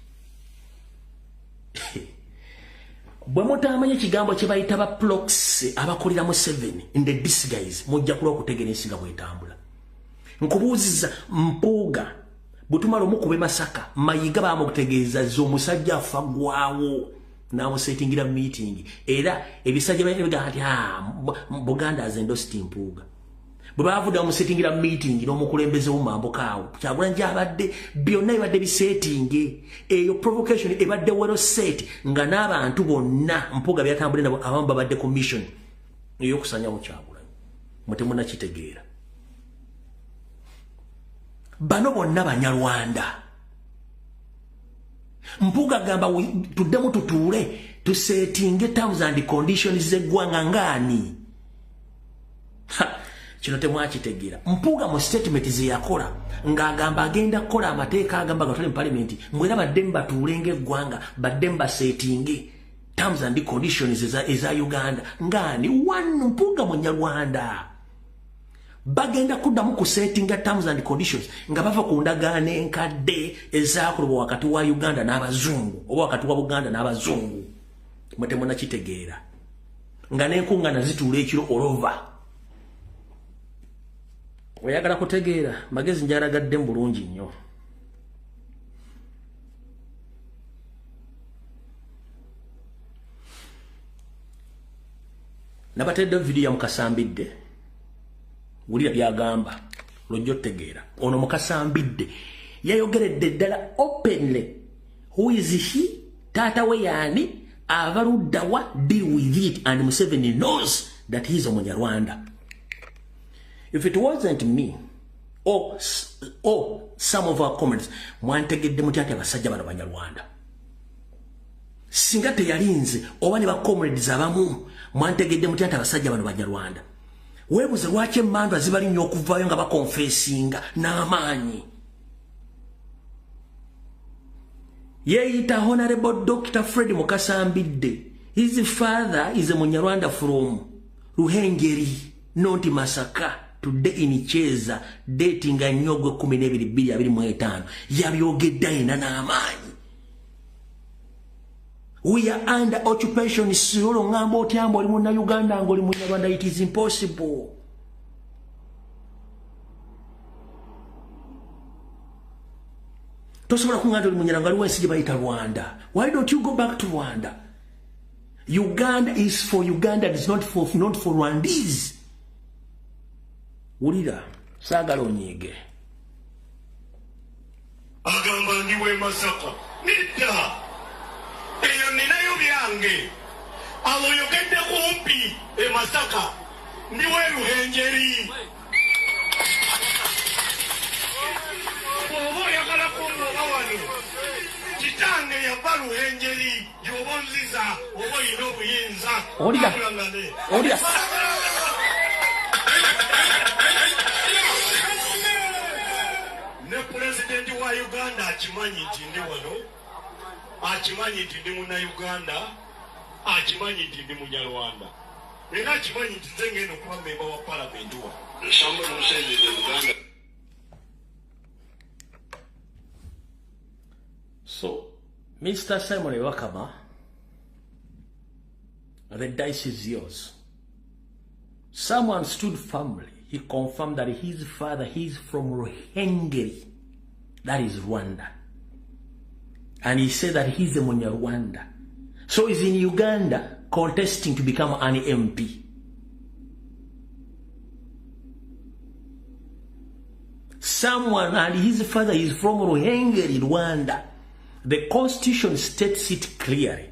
bwe mutamanye ekigambo kye bayita ba proxy abakolera mu 7 in the disguise mujja kulwa okutegeera ensi nga bwetambula nkubuuziza Mpuuga butumala omukube Masaka Mayiga bamukutegeeza z'omusajja afa gwawo n'amusetingira meeting era ebisajja byaga ati Buganda as endorsed Mpuuga bwe baavuda omusetingira meeting n'omukulembeze w'Mambuka awo Kyagulanyi abadde byonna ebadde bisetinge eyo provocation ebadde well set nga n'abantu bonna Mpuuga byatambule nabo abamu babadde commission ey'okusanya mu Kyagulanyi mutemuna kitegeera bano bonna Banyarwanda Mpuuga gamba tuddemu tutuule tusetinge terms and conditions z'eggwanga ngani kino temwakitegeera Mpuuga mu statement ze yakola ng'agamba agenda kukola amateeka agamba gatole mu parliament mwera badde mbatuule ng'eggwanga badde mbasetinge terms and conditions eza Uganda ngani one Mpuuga Munyarwanda bagenda kuddamu kusetinga terms and conditions nga bava ku ndagaano enkadde ezaakolebwa wakati wa Uganda n'abazungu oba wakati wa Buganda n'abazungu mutemuna kitegeera nga n'enkuŋŋaana zituula ekiro olova oyagala kutegeera magezi njaragadde bulungi nnyo nabatedde video ya Mukasambidde wulira byagamba lojjo tegeera ono Mukasambidde yayogeredde ddala openly who is he taata we yaani abaluddawa deal with it and Museveni knows that he is a Munyarwanda. If it wasn't me or some of our comments mwantegedde mutya ati abasajja bano Banyarwanda singa teyalinze oba ne ba comrades abamu mwantegedde mutya ati abasajja bano Banyarwanda weebuze lwaki emmandwa zibali nnyo okuvaayo nga bakonfesinga n'amaanyi yeeyita Honorable Dr. Fred Mukasambidde his father is a Munyarwanda from Ruhengeri not Masaka today in Cheza dating a nyogo 12,225 yabyogedde ayina n'amaanyi we are under occupation solo ngambo otyambo oli munna Uganda ngoli Munyarwanda it is impossible tosobola kunganda oli Munyarwanda wali wensi gye bayita Rwanda why don't you go back to Rwanda Uganda is for Uganda, it's not for Rwandese. Ulira, sagala onyege. Agamba ndiwe Masaka. Nita. Eyo ninayo byange. Alo yogedde kumpi Masaka. Ndiwe Ruhenjeri. Obo yakala kumulaba wano. Kitange yava Ruhenjeri. Yobonziza. Obo yina obuyinza. Olya. Ne president wa Uganda akimanyi nti ndi wano, akimanyi nti ndi muna Uganda, akimanyi nti ndi munyarwanda, era akimanyi nti nze ngenda okuba memba wa parliament wa Uganda. So, Mr. Simon Wakama, the dice is yours. Someone stood firmly. He confirmed that his father, he's from Ruhengeri. That is Rwanda. And he said that he's a Munyarwanda. So he's in Uganda contesting to become an MP. Someone, and his father is from Ruhengeri, Rwanda. The constitution states it clearly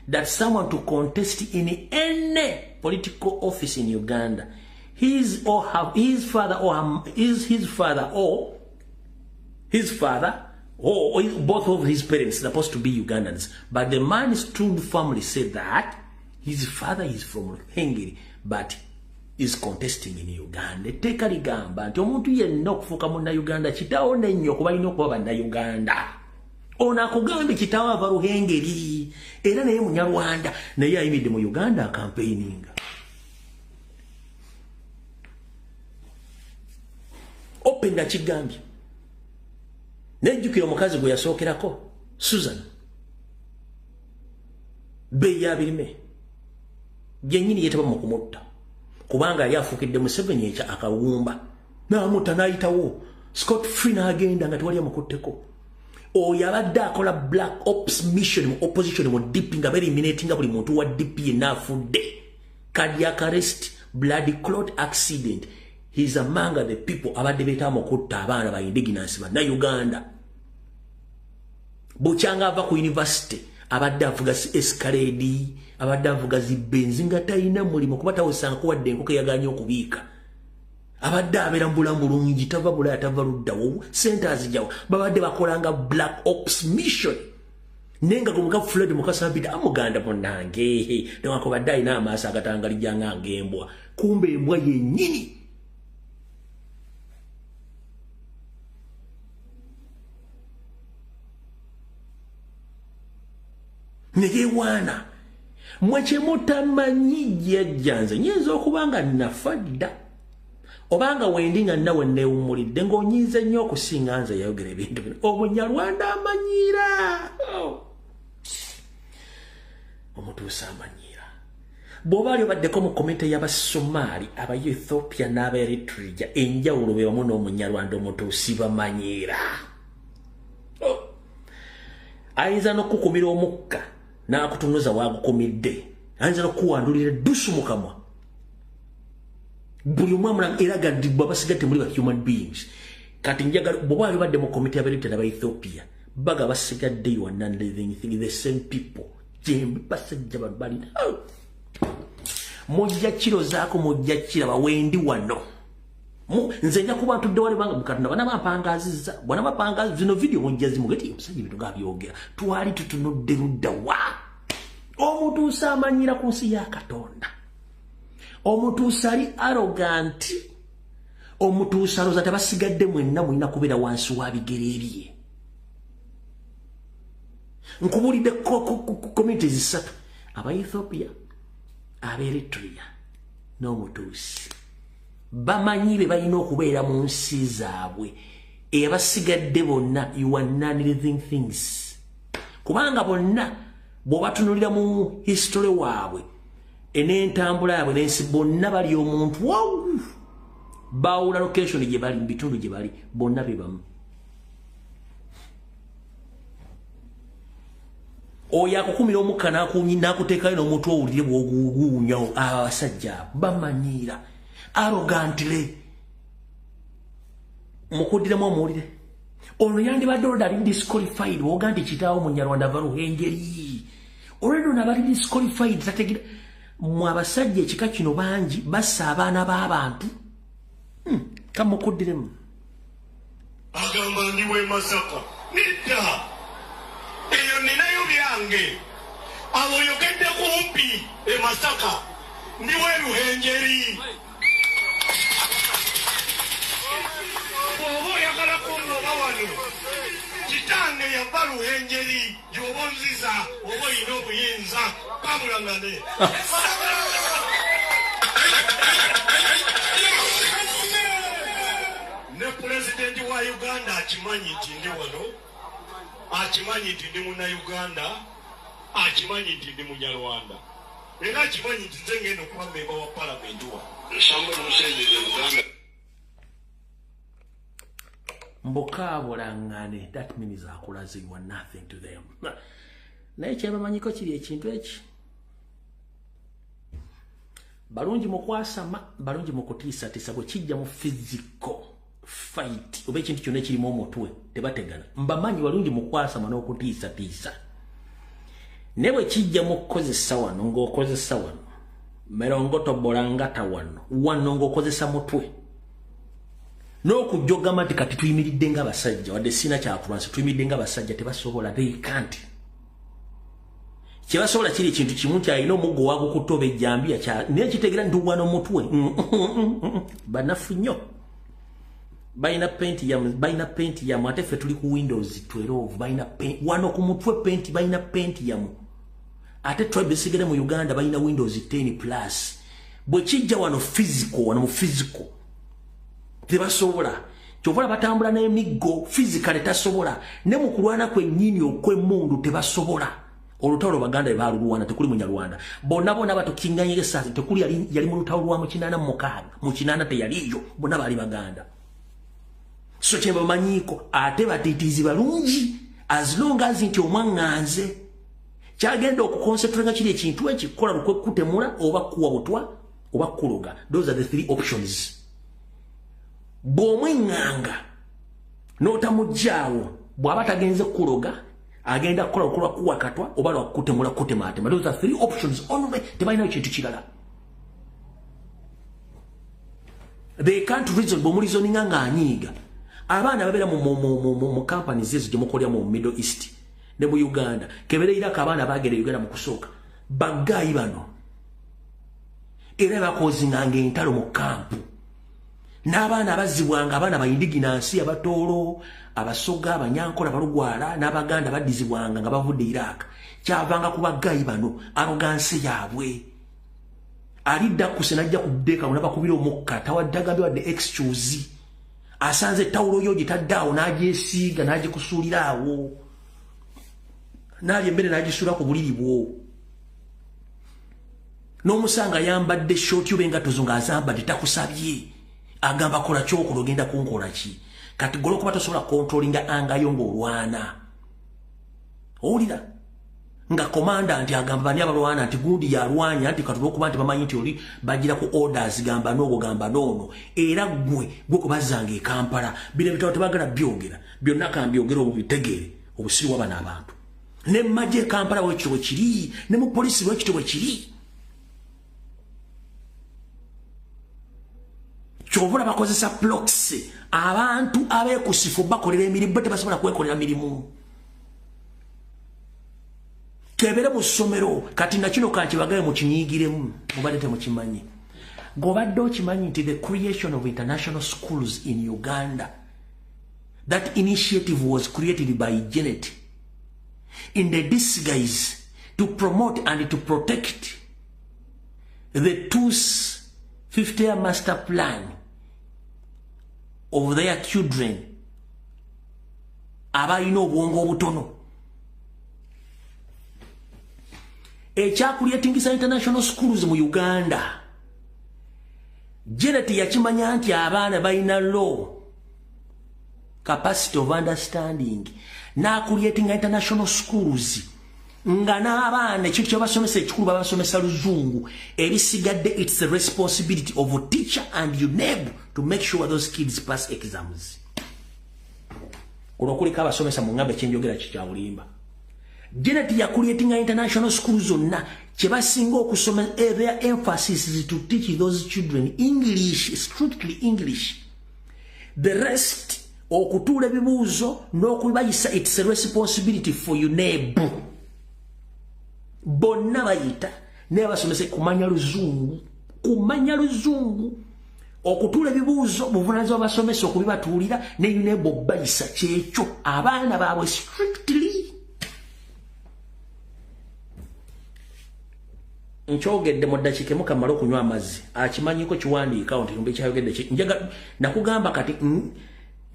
that someone to contest in any political office in Uganda, his father or both of his parents are supposed to be Ugandans. But the man stood firmly said that his father is from Hungary, but is contesting in Uganda. Teka ligamba nti omuntu yenna okufuuka munna Uganda kitaawo n'ennyo kuba alina okuba banna Uganda. Ono akugambye kitaawo ava Ruhengeri era naye Munyarwanda naye ayimiridde mu Uganda campaigning. Open na kigambye. Nejjukira omukazi gwe yasookerako Susan. Beya birime. Yennyini yetaba mu kumutta. Kubanga yali afukidde Museveni ekya akawumba. N'amutta n'ayitawo. Scott Free n'agenda nga tewali amukutteko. Oyo abadde akola black ops mission mu opposition mu DP nga eliminating buli muntu wa DP yenna afudde. Cardiac arrest, blood clot accident. He's among the people abadde beetamu okutta abaana ba indigenous banna Uganda. Buchanga ava ku university abadde avuga escalade, abadde avuga zibenzi nga talina mulimu kuba tawusanga kuwadde enkoko yaganya okubiika. Abadde abeera mbula mulungi tava bulaya tava luddawo centers jawo babadde bakolanga black ops mission. Nenga gumuka Fred Mukasabida amuganda munange newako badde alina amaaso agatangalijjanga ng'embwa kumbe embwa yennyini. Nege wana mweche mutamanyi jajjanze nyinza okubanga nafadda obanga wendinga nawe neewumulidde ng'onyiize nnyo okusinga nze yayogera ebintu bino Omunyarwanda amanyiira omutuusa amanyiira bw'oba ali obaddeko mu komite y'Abasomaali Aba-Ethiopia n'Aba-Eritrea enjawulo be wamu n'Omunyarwanda omutuusi bamanyiira ayinza n'okukumira omukka n'akutunuza waagukumidde ayinza n'okuwandulira eddusu mu kamwa buli omu amulanga era gaddibwa basigadde muli ba human beings kati njagala bw'oba ali badde mu komite y'Abaeritrea n'Aba-Ethiopia baga basigadde you are non-living thing the same people jembe basajja balina mujja kiro zaako mujja kiraba wendi wano nze nja kuba ntudde wali banga Katonda bana bapangazizza bwana bapangazi zino video mujja zimugeti omusajja ebintu gabyogera twali tutunudde ludda wa omutuusa amanyira ku nsi ya Katonda omutuusa ali arrogant omutuusa alooza tabasigadde mwenna mulina kubeera wansi wa bigere bye. Nkubulidde communities zisatu Aba-Ethiopia Aba-Eritrea n'omutuusi bamanyi be balina okubeera mu nsi zaabwe abasigadde bonna you are non-living things kubanga bonna bw'obatunulira mu history waabwe n'entambula yaabwe n'ensi bonna bali omuntu wawu baawula location gye bali mu bitundu gye bali bonna be bamu oyo akukumira omukka n'akuteekayo n'omuntu owulire bw'oguguunya abasajja bamanyiira arrogantly mukuddiramu omuwulire ono yandibadde olwo ali disqualified woga nti kitaawo munyarwanda ava Ruhengeri olwedde ono abali disqualified tategira mu abasajja ekika kino bangi bassa abaana b'abantu kamukuddiremu agamba ndi w'e Masaka nedda eyo ninayo byange abo yogedde kumpi e Masaka ndi w'e Ruhengeri oba oyagala kungoba wano kitange yava Ruhengeri gy'oba onziza oba oyina obuyinza kamulangane ne pulezidenti wa Uganda akimanyi nti ndi wano akimanyi nti ndi munnayuganda akimanyi nti ndi munyarwanda era akimanyi nti nze ngenda okuba memba wa palamenti wa esambo n'omusendere Uganda mbukabulangane that means akulaze you are nothing to them naye kyebamanyiko kiri ekintu eki balungi mu kwasama balungi mu kutiisatiisa bwe kijja mu physical fight oba ekintu kyonna ekirimu omutwe tebategana mbamanyi balungi mu kwasama n'okutiisatiisa ne bwe kijja mu kukozesa wano ng'okozesa wano merongotobolangata wano ng'okozesa mutwe n'okujjogama nti kati tuyimiridde ng'abasajja wadde sina kyakubansi tuyimiridde ng'abasajja tebasobola they can't kyebasobola kiri ekintu kimu nti alina omuggo wagukutte oba ejjambiya naye kitegeera nti wano mutwe banafu nnyo balina pentiyamu ate ffe tuli ku Windows 12 balina wano ku mutwe balina pentiyamu ate twebesigere mu Uganda balina Windows 10 plus bwe kijja wano mu physical tebasobola kyovola batambula n'emiggo physical tasobola ne mu kulwana kwennyini okw'emmundu tebasobola olutalo baganda ebalulwana tekuli munyarwanda bonna batukinganye esasa tekuli yali mu lutalo lwa mu 86 mu 8 teyaliyo bonna bali baganda so kyemba bamanyiko ate batitiizi balungi as long as nti omwaŋŋanze kyagenda okukonsentrate kiri ekintu ekikola kutemula oba kuwa butwa oba kuloga those are the three options bw'omweŋŋanga n'otamujjaawo bw'aba tagenze kuloga agenda kukola okulwa kuwakatwa oba lwakutemula kutematema those are three options only tebalinayo kintu kirala they can't reason bw'omulizoninga ng'anyiiga abaana babeera mu companies ezo gye mukolera mu Middle East ne mu Uganda kebereirako abaana bagenda Uganda mu kusooka baggayi bano era bakozinganga entalo mu kampu n'abaana abazibwanga abaana bayindiginansi abatoolo abasoga abanyankola balugwala n'abaganda baddizibwanga nga bavudde Iraq kyavanga ku baggayi bano arogansi yaabwe alidda kuse najja kuddeeka munabakubira omukka tawaddagambye wadde excuse asanze tawulo yo gitaddaawo n'agyesiiga n'agikusuuliraawo n'alya emmere n'agisuula ku buliri bwo n'omusanga yambadde shoti oba engatto zo ng'azambadde takusabye agamba kola kyokolo ogenda kunkola ki kati golo kuba tosobola kontrolinga angayo ng'olwana owulira nga komanda nti agamba bani abalwana nti gundi yalwanya nti katuba okuba nti bamanyi nti oli bagira ku orders gamba n'ogwo gamba n'ono era gwe kubazanga e Kampala bino ebitabo tebagala byogera byonna kambyogera obubitegeere obusirwa bano abantu ne mmagye e Kampala wekityo bwe kiri ne mu polisi wekityo bwe kiri kyobula bakozesa proxy abantu abeekusifu bakolera emirimu tebasobola kwekolera mirimu kebere mu ssomero kati nakino kankibagaye mukinyiigiremu mubadde temukimanyi ng'obadde okimanyi nti the creation of international schools in Uganda that initiative was created by Janet in the disguise to promote and to protect the TUS 50-year master plan of their children abalina obwongo obutono ekyakulyetingisa international schools mu Uganda Janet yakimanya nti abaana balina low capacity of understanding n'akulyetinga international schools nga n'abaana ekyo kyabasomesa ekikulu babasomesa luzungu ebisigadde it's the responsibility of a teacher and UNEB to make sure those kids pass exams. Kunokuliko abasomesa mu ngambe kyenjogera kikyawulimba. Janet ya creating international schools zonna kyebasinga okusoma their emphasis is to teach those children English, strictly English. The rest okutuula ebibuuzo n'okubayisa it's a responsibility for UNEB. Bonna bayita naye basomese kumanya luzungu okutuula ebibuuzo buvunaanyizibwa basomesa okubibatuulira ne UNEB bayisa kyekyo abaana baabwe strictly. Nkyogedde mu ddakiika emu kamala okunywa amazzi akimanyiko kiwandiika nti lumbi kyayogedde njaga nakugamba kati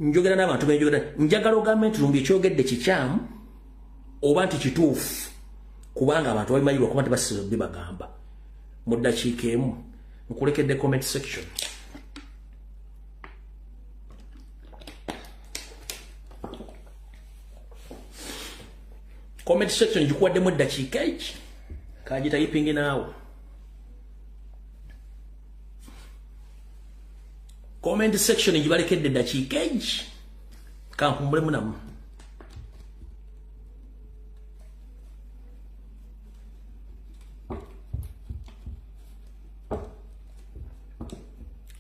njogera n'abantu benjogera njagala ogambe nti lumbi ekyogedde kikyamu oba nti kituufu kubanga abantu babimanyirwa kuba nti basize bibagamba. Mu ddakiika emu nkulekedde comment section. Comment section gikuwaddemu eddakiika eki kagitayipingi naawe. Comment section gibalekedde eddakiika eki kankumbulemu namu.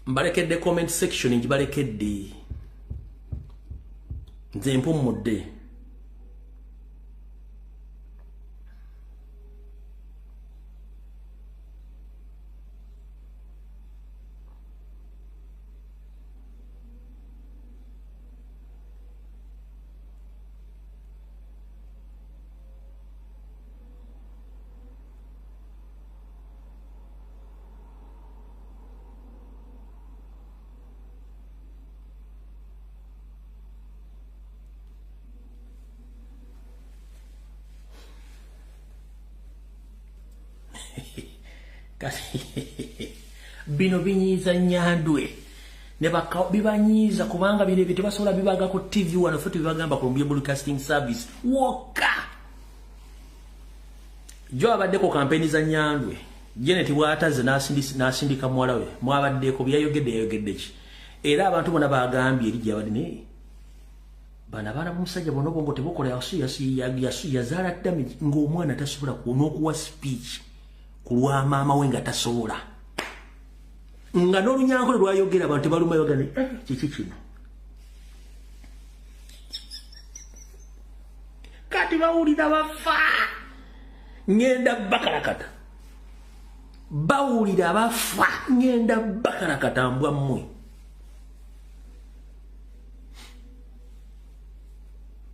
Mbalekedde comment section gibalekedde nze mpummudde. Bino binyiza Nyandwe ne bibanyiza kubanga bino ebyo tebasobola bibaga ku TV wano futi bibagamba ku Columbia Broadcasting Service woka jo abadde ko kampeni za Nyandwe Janet Wataze nasindika mwala we mwabadde ko byayogedde ki era abantu bona bagambye eri gyabadde ne bana musajja bono bongo tebokola yazala damage ng'omwana tasobola kuwa speech kulwa mama we nga tasobola nga n'olunyankole lwayogera abantu baluma yogane kiki kino kati bawulira bafa ngenda bakarakata bawulira bafa ngenda bakarakata mbwa mmwe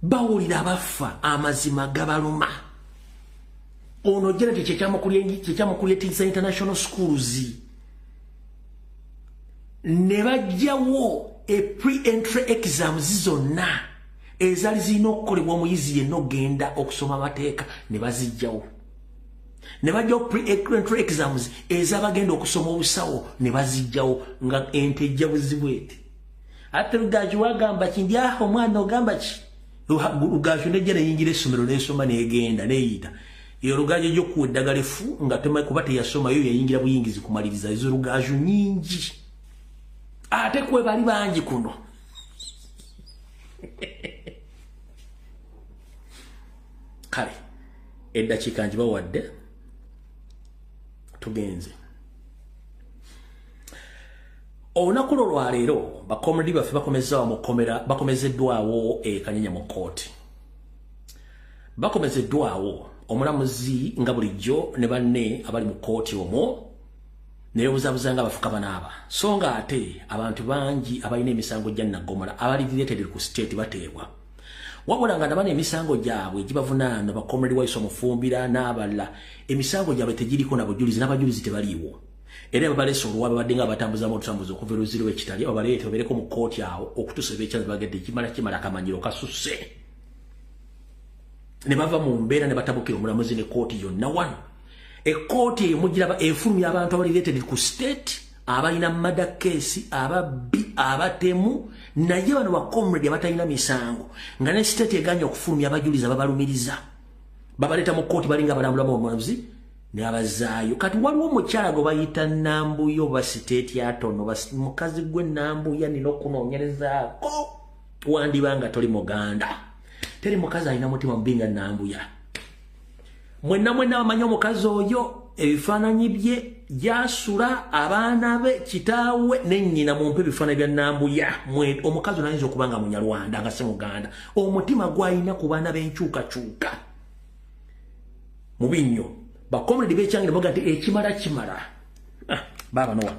bawulira bafa amazima gabaluma ono jena kyekyamukulyetinsa international schools ne bajjawo pre-entry exams zonna ezali zirina okukolebwa omuyizi yenna ogenda okusoma amateeka ne bazijjawo ne bajjawo pre-entry exams ez'abagenda okusoma obusawo ne bazijjawo nga ente ejja buzibwete ate Lugaju wagamba ki ndi aho omwana ogamba ki Lugaju nejja neyingira essomero nesoma negenda neyita iyo Lugaju ejjokuwa eddagala efu nga kuba teyasoma yo yayingira buyingizi kumaliriza ezo Lugaju nyingi ate kwe bali bangi kuno kale eddakiika ngibawadde tugenze olunaku lwaleero bakomedi baffe bakomezeddwawo Kanyenya mu kooti bakomezeddwawo omulamuzi nga bulijjo ne banne abali mu kooti omwo naye obuzabuzanga abafuka banaaba so nga ate abantu bangi abalina emisango gya Nnagomola abali related ku state bateebwa wabula nga nabana emisango gyabwe gibavunaana bakomedi waiso Mufumbira n'abalala emisango gyabwe tegiriko nabujulizi n'abajulizi tebaliiwo era babalesa olwa babadde nga batambuza obutambuzi okuva oluziro ekitali abaleete babereko mu kooti awo okutusa ebekyazi bagedde kimala akamanyiro kasusse ne bava mu mbeera ne batabukira omulamuzi ne kooti yonna wano ekooti emujira efulumya abantu abali related ku state abalina murder case ababbi abatemu naye bano ba comrade abatalina misango nga ne state eganya okufulumya abajuliza babalumiriza babaleta mu kooti balinga balambula omulambuzi ne abazaayo kati waliwo omukyala gwe bayita Nambuya oba siteeti atono mukazi gwe Nambuya nina okunoonyerezaako wandibanga toli muganda teri mukazi alina mutima mubinga Nambuya mwenna bamanyi omukazi oyo ebifaananyi bye yasula abaana be kitaawe n'ennyina mumpe ebifaananyi bya Nambuya omukazi onayinza okubanga munyarwanda nga si muganda omutima gwalina ku baana b'enkyukakyuka mubi nnyo bakomredi b'ekyange ne baga nti ekimala baaba nowa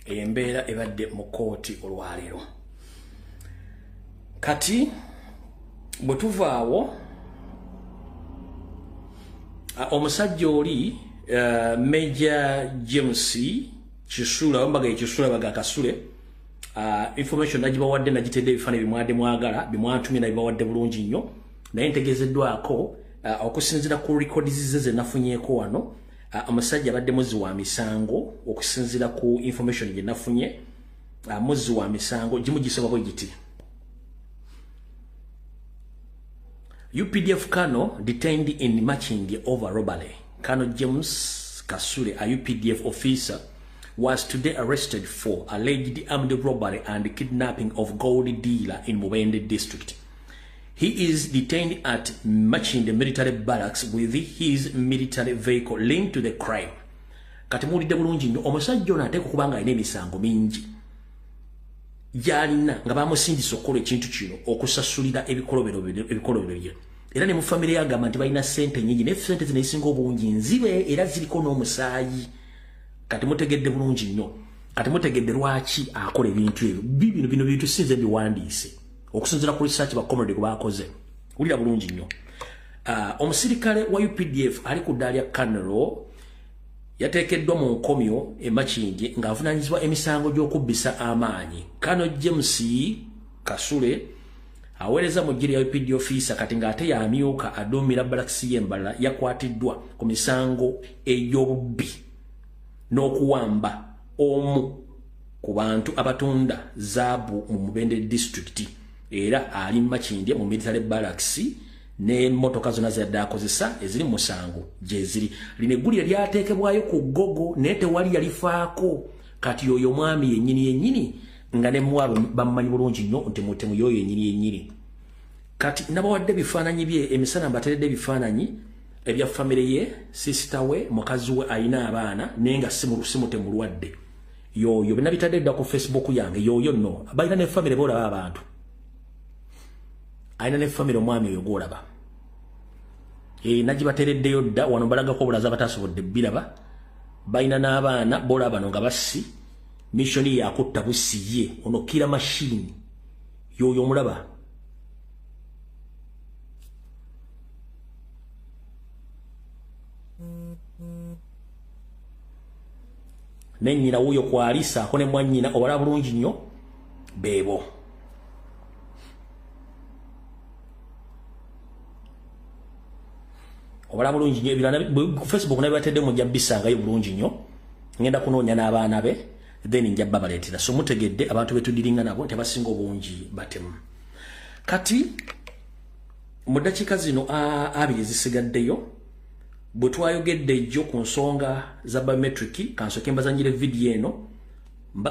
embeera ebadde mu kooti olwaleero kati bwe tuvaawo omusajja oli Major James Kisula wambaga Kisula baga Kasule information nagibawadde nagitedde ebifane bimwadde mwagala bimwatumye nabibawadde bulungi nnyo naye ntegezeddwako okusinzira ku records ze nafunyeeko wano omusajja abadde muzi wa misango okusinzira ku information gye nafunye muzi wa misango gimugisaba bwe giti UPDF Kano detained in Machindi over robbery. Kano James Kasule, a UPDF officer, was today arrested for alleged armed robbery and kidnapping of gold dealer in Mubende district. He is detained at Machindi military barracks with his military vehicle linked to the crime. Katimulidde bulungi nnyo omusajja ono ateeka okubanga alina emisango mingi gyalina nga bamusindisa okukola ekintu kino okusasulira ebikolobero bye era ne mu famire yagamba nti balina ssente nyingi naye ssente zino ezisinga obungi nzibe era ziriko n'omusaayi kati mutegedde bulungi nnyo kati mutegedde lwaki akola ebintu ebyo bino bintu sinze biwandiise okusinzira ku research bakomredi gwe bakoze wulira bulungi nnyo omusirikale wa UPDF ali ku ddaala ya Kanero yateekeddwa mu nkomyo Machindi ng'avunaanyizibwa emisango gy'okubbisa amaanyi. Kano James Kasule aweereza mu ggye lya UPD officer kati ng'ate yamyuka aduumira barracks y'Embala yakwatiddwa ku misango ey'obubbi n'okuwamba omu ku bantu abatunda zaabu mu Mubende district era ali Machindi mu military barracks ne motoka zona ziyadde akozesa eziri musango gyeziri lino eggulire lyateekebwayo ku Gogo naye tewali yalifaako kati yoyo mwami yennyini nga ne mwalo bamumanyi bulungi nnyo nti mutemu yoyo yennyini kati nabawadde bifaananyi bye emisana mbateredde bifaananyi ebya family ye sister we mukazi we ayina abaana nenga simu temulwadde yoyo bina bitadde dda ku Facebook yange yoyo no abayina ne family bola abantu ayina ne family omwami oyo golaba nagibatereddeyo dda wano balagako bulaza batasobodde biraba bayina n'abaana bola bano nga basi missioni yakutta busiye ono kila machine yoyo mulaba nenyina wuyo kwalisa akone mwanyina obala bulungi nnyo bebo obala bulungi nnyo ebirana Facebook nabibatedde mujja bisangayo bulungi nnyo ngenda kunoonya n'abaana be then njja babaleetera so mutegedde abantu betudiringa nabo tebasinga obungi batemu kati mu ddakiika zino abiri zisigaddeyo bwe twayogedde ejjo ku nsonga za biometric kansoke mbazanyire video eno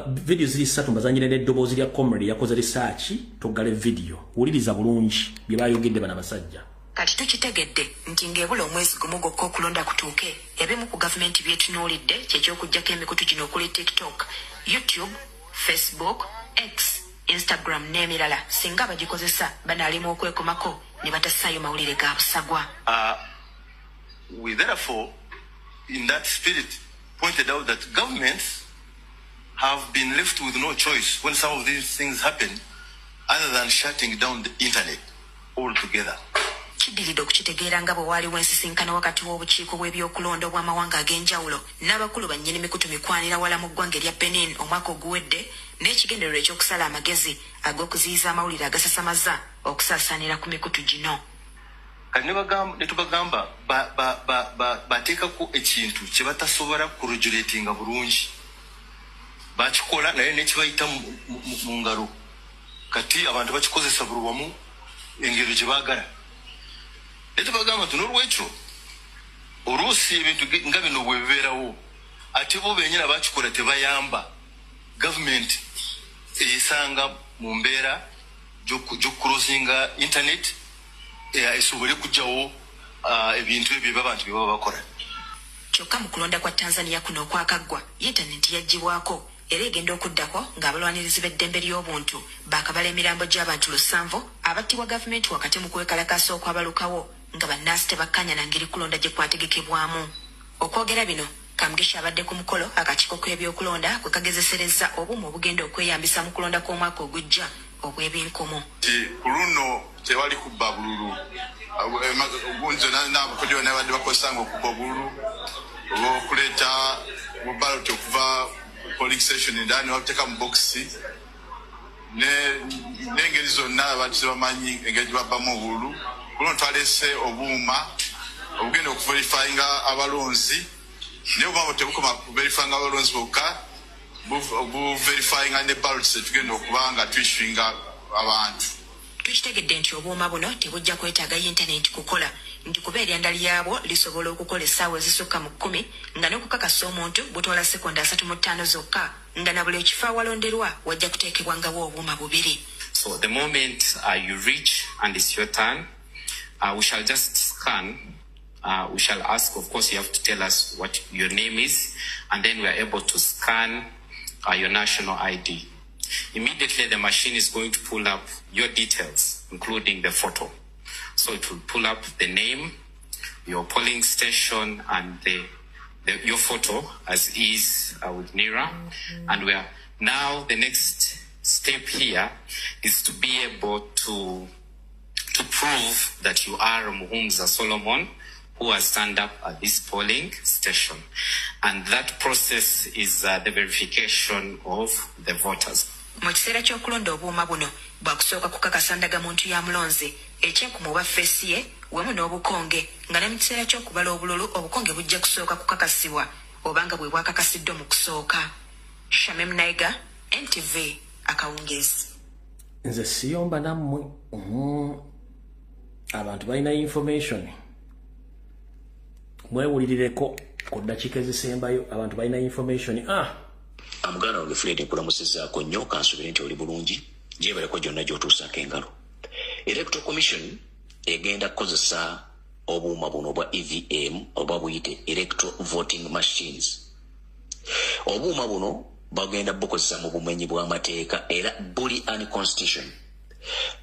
video ziri 3 mbazanyire n'eddoboozi lya comrade yakoze research togale video wuliriza bulungi bye bayogedde bana basajja kati tukitegedde nti ng'ebula omwezi gumu gwokka okulonda kutuuke ebimu ku gavumenti byetunuulidde ky'ekyokuggyako emikutu gino okuli TikTok, YouTube, Facebook, X, Instagram n'emirala singa bagikozesa banaalima okwekomako ne batassaayo mawulire ga busagwa. We therefore, in that spirit, pointed out that governments have been left with no choice when some of these things happen other than shutting down the internet altogether. Kiddiridde okukitegeera nga bwe waaliwo ensisinkano wakati w'obukiiko bw'ebyokulonda obw'amawanga ag'enjawulo n'abakulu bannyini mikutu mikwanira wala mu ggwanga erya Benin omwaka oguwedde n'ekigendererwa eky'okusala amagezi ag'okuziyiza amawulire agasasamaza okusaasaanira ku mikutu gino. Ne tubagamba bateekako ekintu kye batasobola kurugulatinga bulungi bakikola naye nekibayita mu ngalo kati abantu bakikozesa buli wamu engero gye baagala. Ne tubagamba n'olwekyo oluusi ebintu nga bino bwe bibeerawo ate bo bennyina bakikola tebayamba gavumenti eyesanga mu mbeera gy'okukulozinga internet esobole kujjawo ebintu ebyo abantu bye baba bakola. Kyokka mu kulonda kwa Tanzania kuno okwakaggwa yintaneti yaggyibwako era egenda okuddako ng'abalwanirizi b'eddembe ly'obuntu baakabala emirambo gy'abantu 7 abattibwa gavumenti wakati mu kwekalakaasa okwabalukawo nga bannansi tebakkanya na ngeri kulonda gye kwategekebwamu. Okwogera bino Kamugisha abadde ku mukolo akakiiko k'ebyokulonda kwe kagezeserezza obumu obugenda okweyambisa mu kulonda kw'omwaka ogujja obw'ebyenkomo. Ku luno tewali kubba bululu obunzo n'abakodyo n'abadde bakosanga okubba bululu olw'okuleeta mu ballot okuva polling station endani wabuteeka mu bokisi n'engeri zonna abantu tebamanyi engeri gyebabbamu obululu. Kuno twaleese obuuma obugenda okuverifyinga abalonzi naye obumama tebukoma kuverifyinga abalonzi bokka buverifyinga ne ballots tugenda okuba nga tuissuinga abantu. Tukitegedde nti obuuma buno tebujja kwetaaga yintaneti kukola nti kuba eryanda lyabwo lisobola okukola essaawa ezisukka mu 10 nga n'okukakasa omuntu butwala sekonda 35 zokka nga na buli ekifo awalonderwa wajja kuteekebwangawo obuuma 2. So the moment you reach and it's your turn, we shall just scan. We shall ask, of course, you have to tell us what your name is, and then we are able to scan your national ID. Immediately, the machine is going to pull up your details, including the photo. So it will pull up the name, your polling station, and your photo as is with NIRA. And we are now, the next step here is to be able to prove that you are Muhumza Solomon, who has stand up at this polling station. And that process is the verification of the voters. Mu kiseera ky'okulonda obuuma buno bwakusooka kukakasa ndagamuntu ya mulonzi ekyenkumu oba feesi ye wemu n'obukonge nga ne mu kiseera ky'okubala obululu obukonge bujja kusooka kukakasibwa obanga bwe bwakakasiddwa mu kusooka. Shamim Naiga, NTV, Akawungezi. Nze siyomba nammwe abantu balina information mwewulirireko ku ddakiika ezisembayo abantu balina information. Amuganda wange Fred nkulamusizaako nnyo kansubire nti oli bulungi gyebaleko gyonna gy'otuusako engalo Electoral Commission egenda kozesa obuuma buno bwa EVM oba buyite electoral voting machines. Obuuma buno bagenda bukozesa mu bumenyi bw'amateeka era buli unconstitution.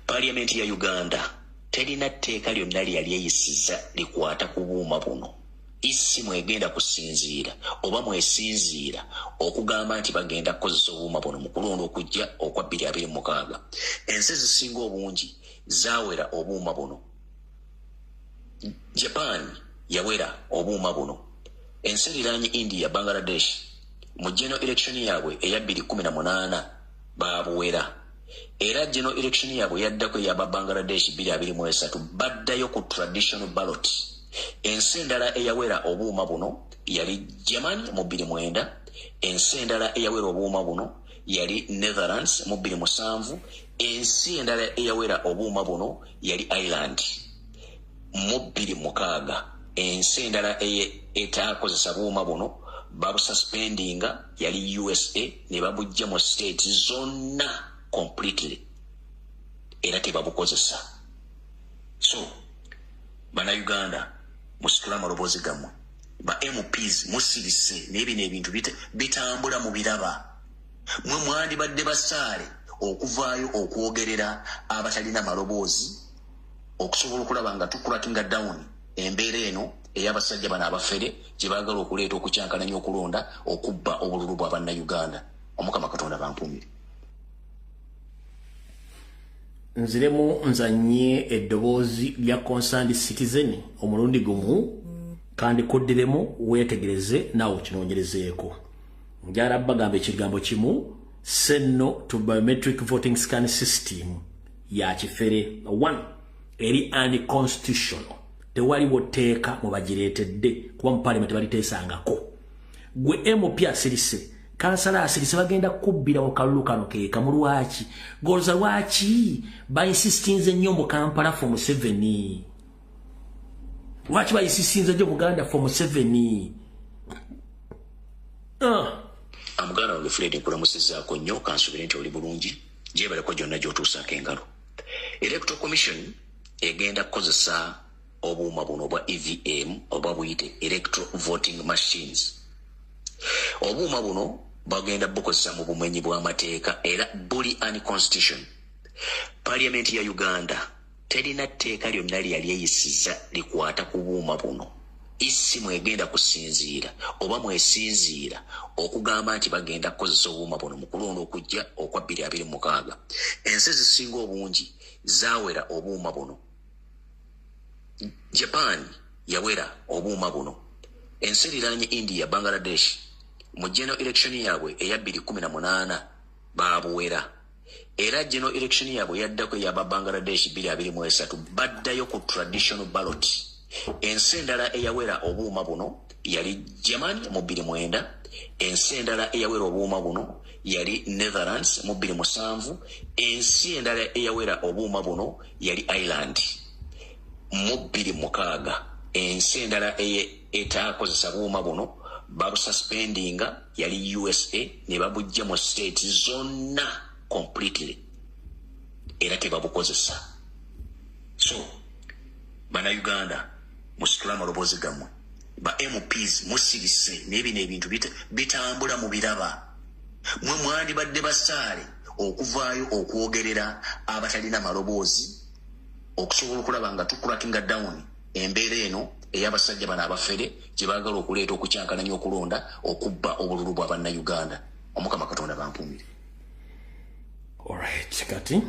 Parliament ya Uganda terina tteeka lyonna lyali eyisiza likwata ku buuma buno. Isi mwegenda kusinziira oba mwesinziira okugamba nti bagenda kukozesa obuuma buno mu kulonda okujja okwa 2026. Ensi ezisinga obungi zawera obuuma buno. Japan yawera obuuma buno. Ensi eriraanye India, Bangladesh mu general election yaabwe eya 2018 babuwera. Era general election yaabwe yaddako eyaba Bangladesh 2023 baddayo ku traditional ballot. Ensi endala eyawera obuuma buno yali Germany mu 2009. Ensi endala eyawera obuuma buno yali Netherlands mu 2007. Ensi endala eyawera obuuma buno yali Ireland mu 2006. Ensi endala etaakozesa buuma buno babususpendinga yali USA ne babujja mu state zonna completely era tebabukozesa. So bana Uganda musitula amalobozi gammwe ba MPs musirise n'ebino ebintu bitambula mu biraba. Mwe mwandibadde basaale okuvaayo okwogerera abatalina maloboozi okusobola okulaba nga tukulatinga down embeera eno ey'abasajja bano abafere gye baagala okuleeta okukyankalanya okulonda okubba obululu bwa bannayuganda. Omukama Katonda bampumire. Nziremu nzanye eddoboozi lya concerned citizen omulundi gumu kandi koddiremu weetegereze naawe kinoonyerezeeko. Njala bagamba ekigambo kimu senno to biometric voting scan system ya kifere 1 eri unconstitutional. Tewaliwo tteeka mu bagireetedde kuba mu parliament baliteesangako. Gwe MP asirise kansala asirise bagenda kubbira mu kalulu kano keeka mu lwaki golza lwaki bayisistinze nnyo mu Kampala for Museveni. Lwaki bayisistinze nnyo Buganda for Museveni. Amuganda wange Fred nkulamusizaako nnyo kansubire nti oli bulungi gyebaleko gyonna gy'otuusaako engalo. Electoral Commission egenda kukozesa obuuma buno bwa EVM oba buyite electoral voting machines. Obuuma buno bagenda bukozesa mu bumenyi bw'amateeka era buli unconstitution. Parliament ya Uganda terina tteeka lyonna lyali eyisiza likwata ku buuma buno. Isi mwegenda kusinziira oba mwesinziira okugamba nti bagenda kukozesa obuuma buno mu kulonda okujja okwa 2026. Ensi ezisinga obungi zawera obuuma buno. Japan yawera obuuma buno. Ensi eriraanye India, Bangladesh mu general election yaabwe eya 2018 babuwera. Era general election yaabwe yaddako eyaba Bangladesh 2023 baddayo ku traditional ballot. Ensi endala eyawera obuuma buno yali Germany mu 2009. Ensi endala eyawera obuuma buno yali Netherlands mu 2007. Ensi endala eyawera obuuma buno yali Ireland mu 2006. Ensi endala etaakozesa buuma buno babususpendinga yali USA ne babujja mu state zonna completely era tebabukozesa. So bana Uganda musitula amalobozi gammwe ba MPs musirise n'ebino ebintu bitambula mu biraba. Mwe mwandibadde basaale okuvaayo okwogerera abatalina maloboozi okusobola okulaba nga tukulatinga down embeera eno ey'abasajja bano abafere gye baagala okuleeta okukyankalanya okulonda okubba obululu bwa bannayuganda. Omukama Katonda bampumire. Alright, kati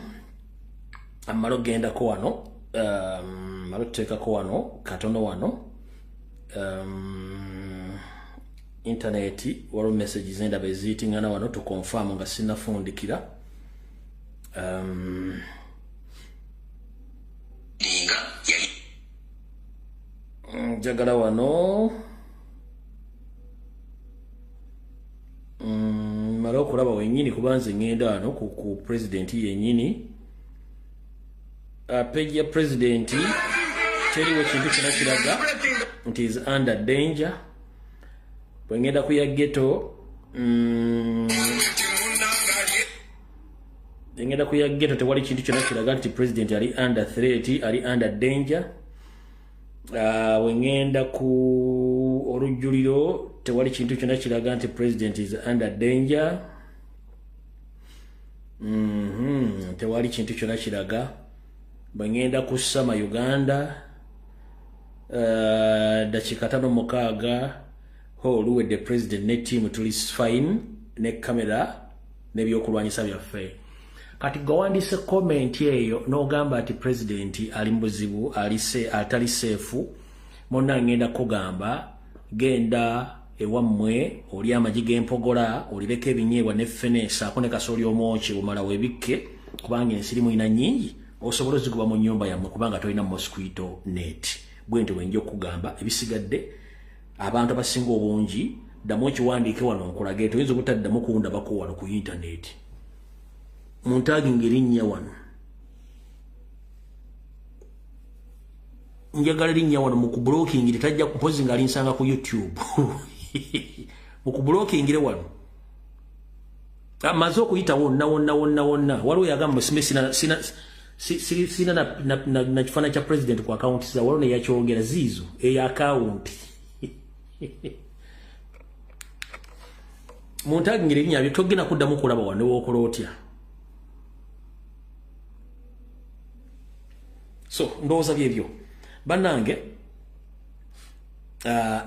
amalo gendako wano malo tuteekako wano katono wano internet waliwo messages endaba eziyitingana wano tukonfirm nga sinnafundikira njagala wano mala okulaba wenyini kubanze ngenda wano ku president yenyini page ya president teriwo ekintu kyona kiraga nti is under danger. Bwengenda kuya ghetto engenda ku ya ghetto tewali kintu kyonna kiraga nti president ali under threat, ali under danger. Wengenda ku olujuliro tewali kintu kyonna kiraga nti president is under danger. Tewali kintu kyonna kiraga. Bwengenda ku Sama Uganda dakika 5-6 oluwe the president ne team tuli fine ne camera ne byokulwanyisa byaffe. Kati gawandise comment eyo n'ogamba ati president ali mbuzibu atali safe, monna ngenda kugamba genda ewammwe oli amagi empogola olireka ebinyeebwa ne fenesa akone kasoli omwoki bumala webikke kubanga ensirimu ina nyingi osobola zikuba mu nyumba yammwe kubanga tolina mosquito net. Bwente wenjo kugamba ebisigadde abantu abasinga obungi ddamu ekiwandiike wano nkulage toyinza obutaddamu kuwundabako wano ku internet. Muntagi ngerinnya wano njagala linnya wano mu kublocking litajja kupozi nga linsanga ku YouTube. Mu kublocking wano amaze okuyita wonna waliwo yagamba sina na kifana cha president kwa account za waliwo neyakyogera zizo eya account. Muntagi ngerinnya byo togenda kuddamu kulaba wano wokola otya. So ndowooza byebyo bannange.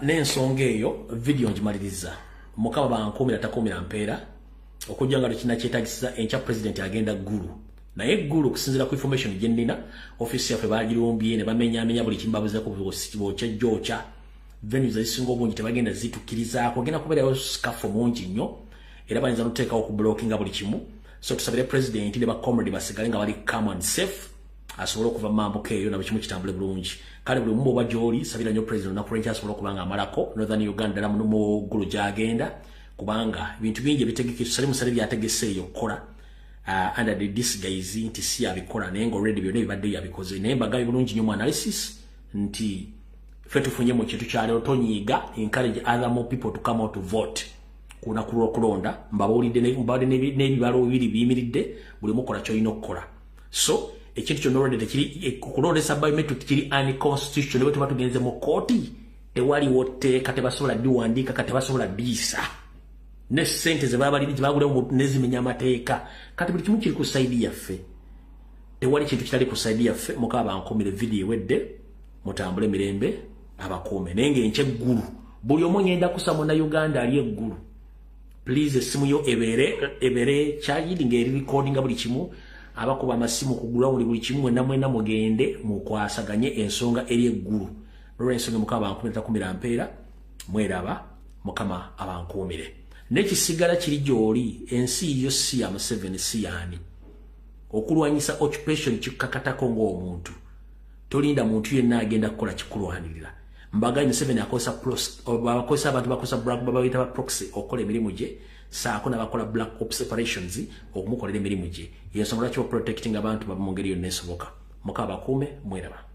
N'ensonga eyo video ngimaliriza mukama bankumira takumira mpeera okujja nga tekina kyetagisiza enkya president agenda ggulu naye eggulu okusinziira ku information gye nnina office yaffe bagirumbye ne bamenyaamenya buli kimbabuza ku bokyajjokya venues ezisinga obungi tebagenda zitukkirizaako genda kubeerayo sikafu mungi nnyo era bayinza n'oteekawo ku blockinga buli kimu. So tusabire president ne bacomrade basigale nga bali calm and safe asobola okuva mambuka eyo na bikimu kitambule bulungi. Kale buli mubo bajoli sabira nyo president na kurenja asobola okubanga amalako Northern Uganda na mu gulu jagenda kubanga bintu bingi bitegeke tusalimu sali byategese eyo kola under the disguise nti si abikola nengo already byone bibadde yabikoze naye bagayi bulungi nyo analysis nti fetu funye mu kintu kyale otonyiga encourage other more people to come out to vote kuna kulonda mbabulide n'ebibalo bibiri biyimiridde buli mukola kyoyina okukola. So ekintu kyonna tekiri kulondesa biometric kiri unconstitutional bwe tuba tugenze mu kooti tewaliwo tteeka tebasobola diwandiika kati tebasobola diisa ne ssente ze bagulemu nezimenya amateeka kati buli kimu kiri ku saidi yaffe tewali kintu kitali ku saidi yaffe. Mukaba bankomere video ewedde mutambule mirembe abakuume naye ng'enkya eggulu buli omu ngenda kusaba na Uganda ali eggulu please esimu yo ebere charged ng'eri recordinga buli kimu abakuba amasimu kugula buli kimu mwena mugende mukwasaganye ensonga eri eggulu. Lwensonga mukaba bankumira takumira mpeera mweraba mukama abankumire nekisigala kiri gyoli ensi yo si ya Museveni si yani okulwanyisa occupation kikakatako ng'omuntu tolinda muntu yenna agenda kukola kikulwanirira. Mbagayi Museveni abakozesa abantu bakozesa black babawita ba proxy okola emirimu gye saako n'abakola black ops operations okumukolera emirimu gye yensonga lwaki protecting abantu mu ngeri yonna esoboka. Mukaba bakuume mweraba.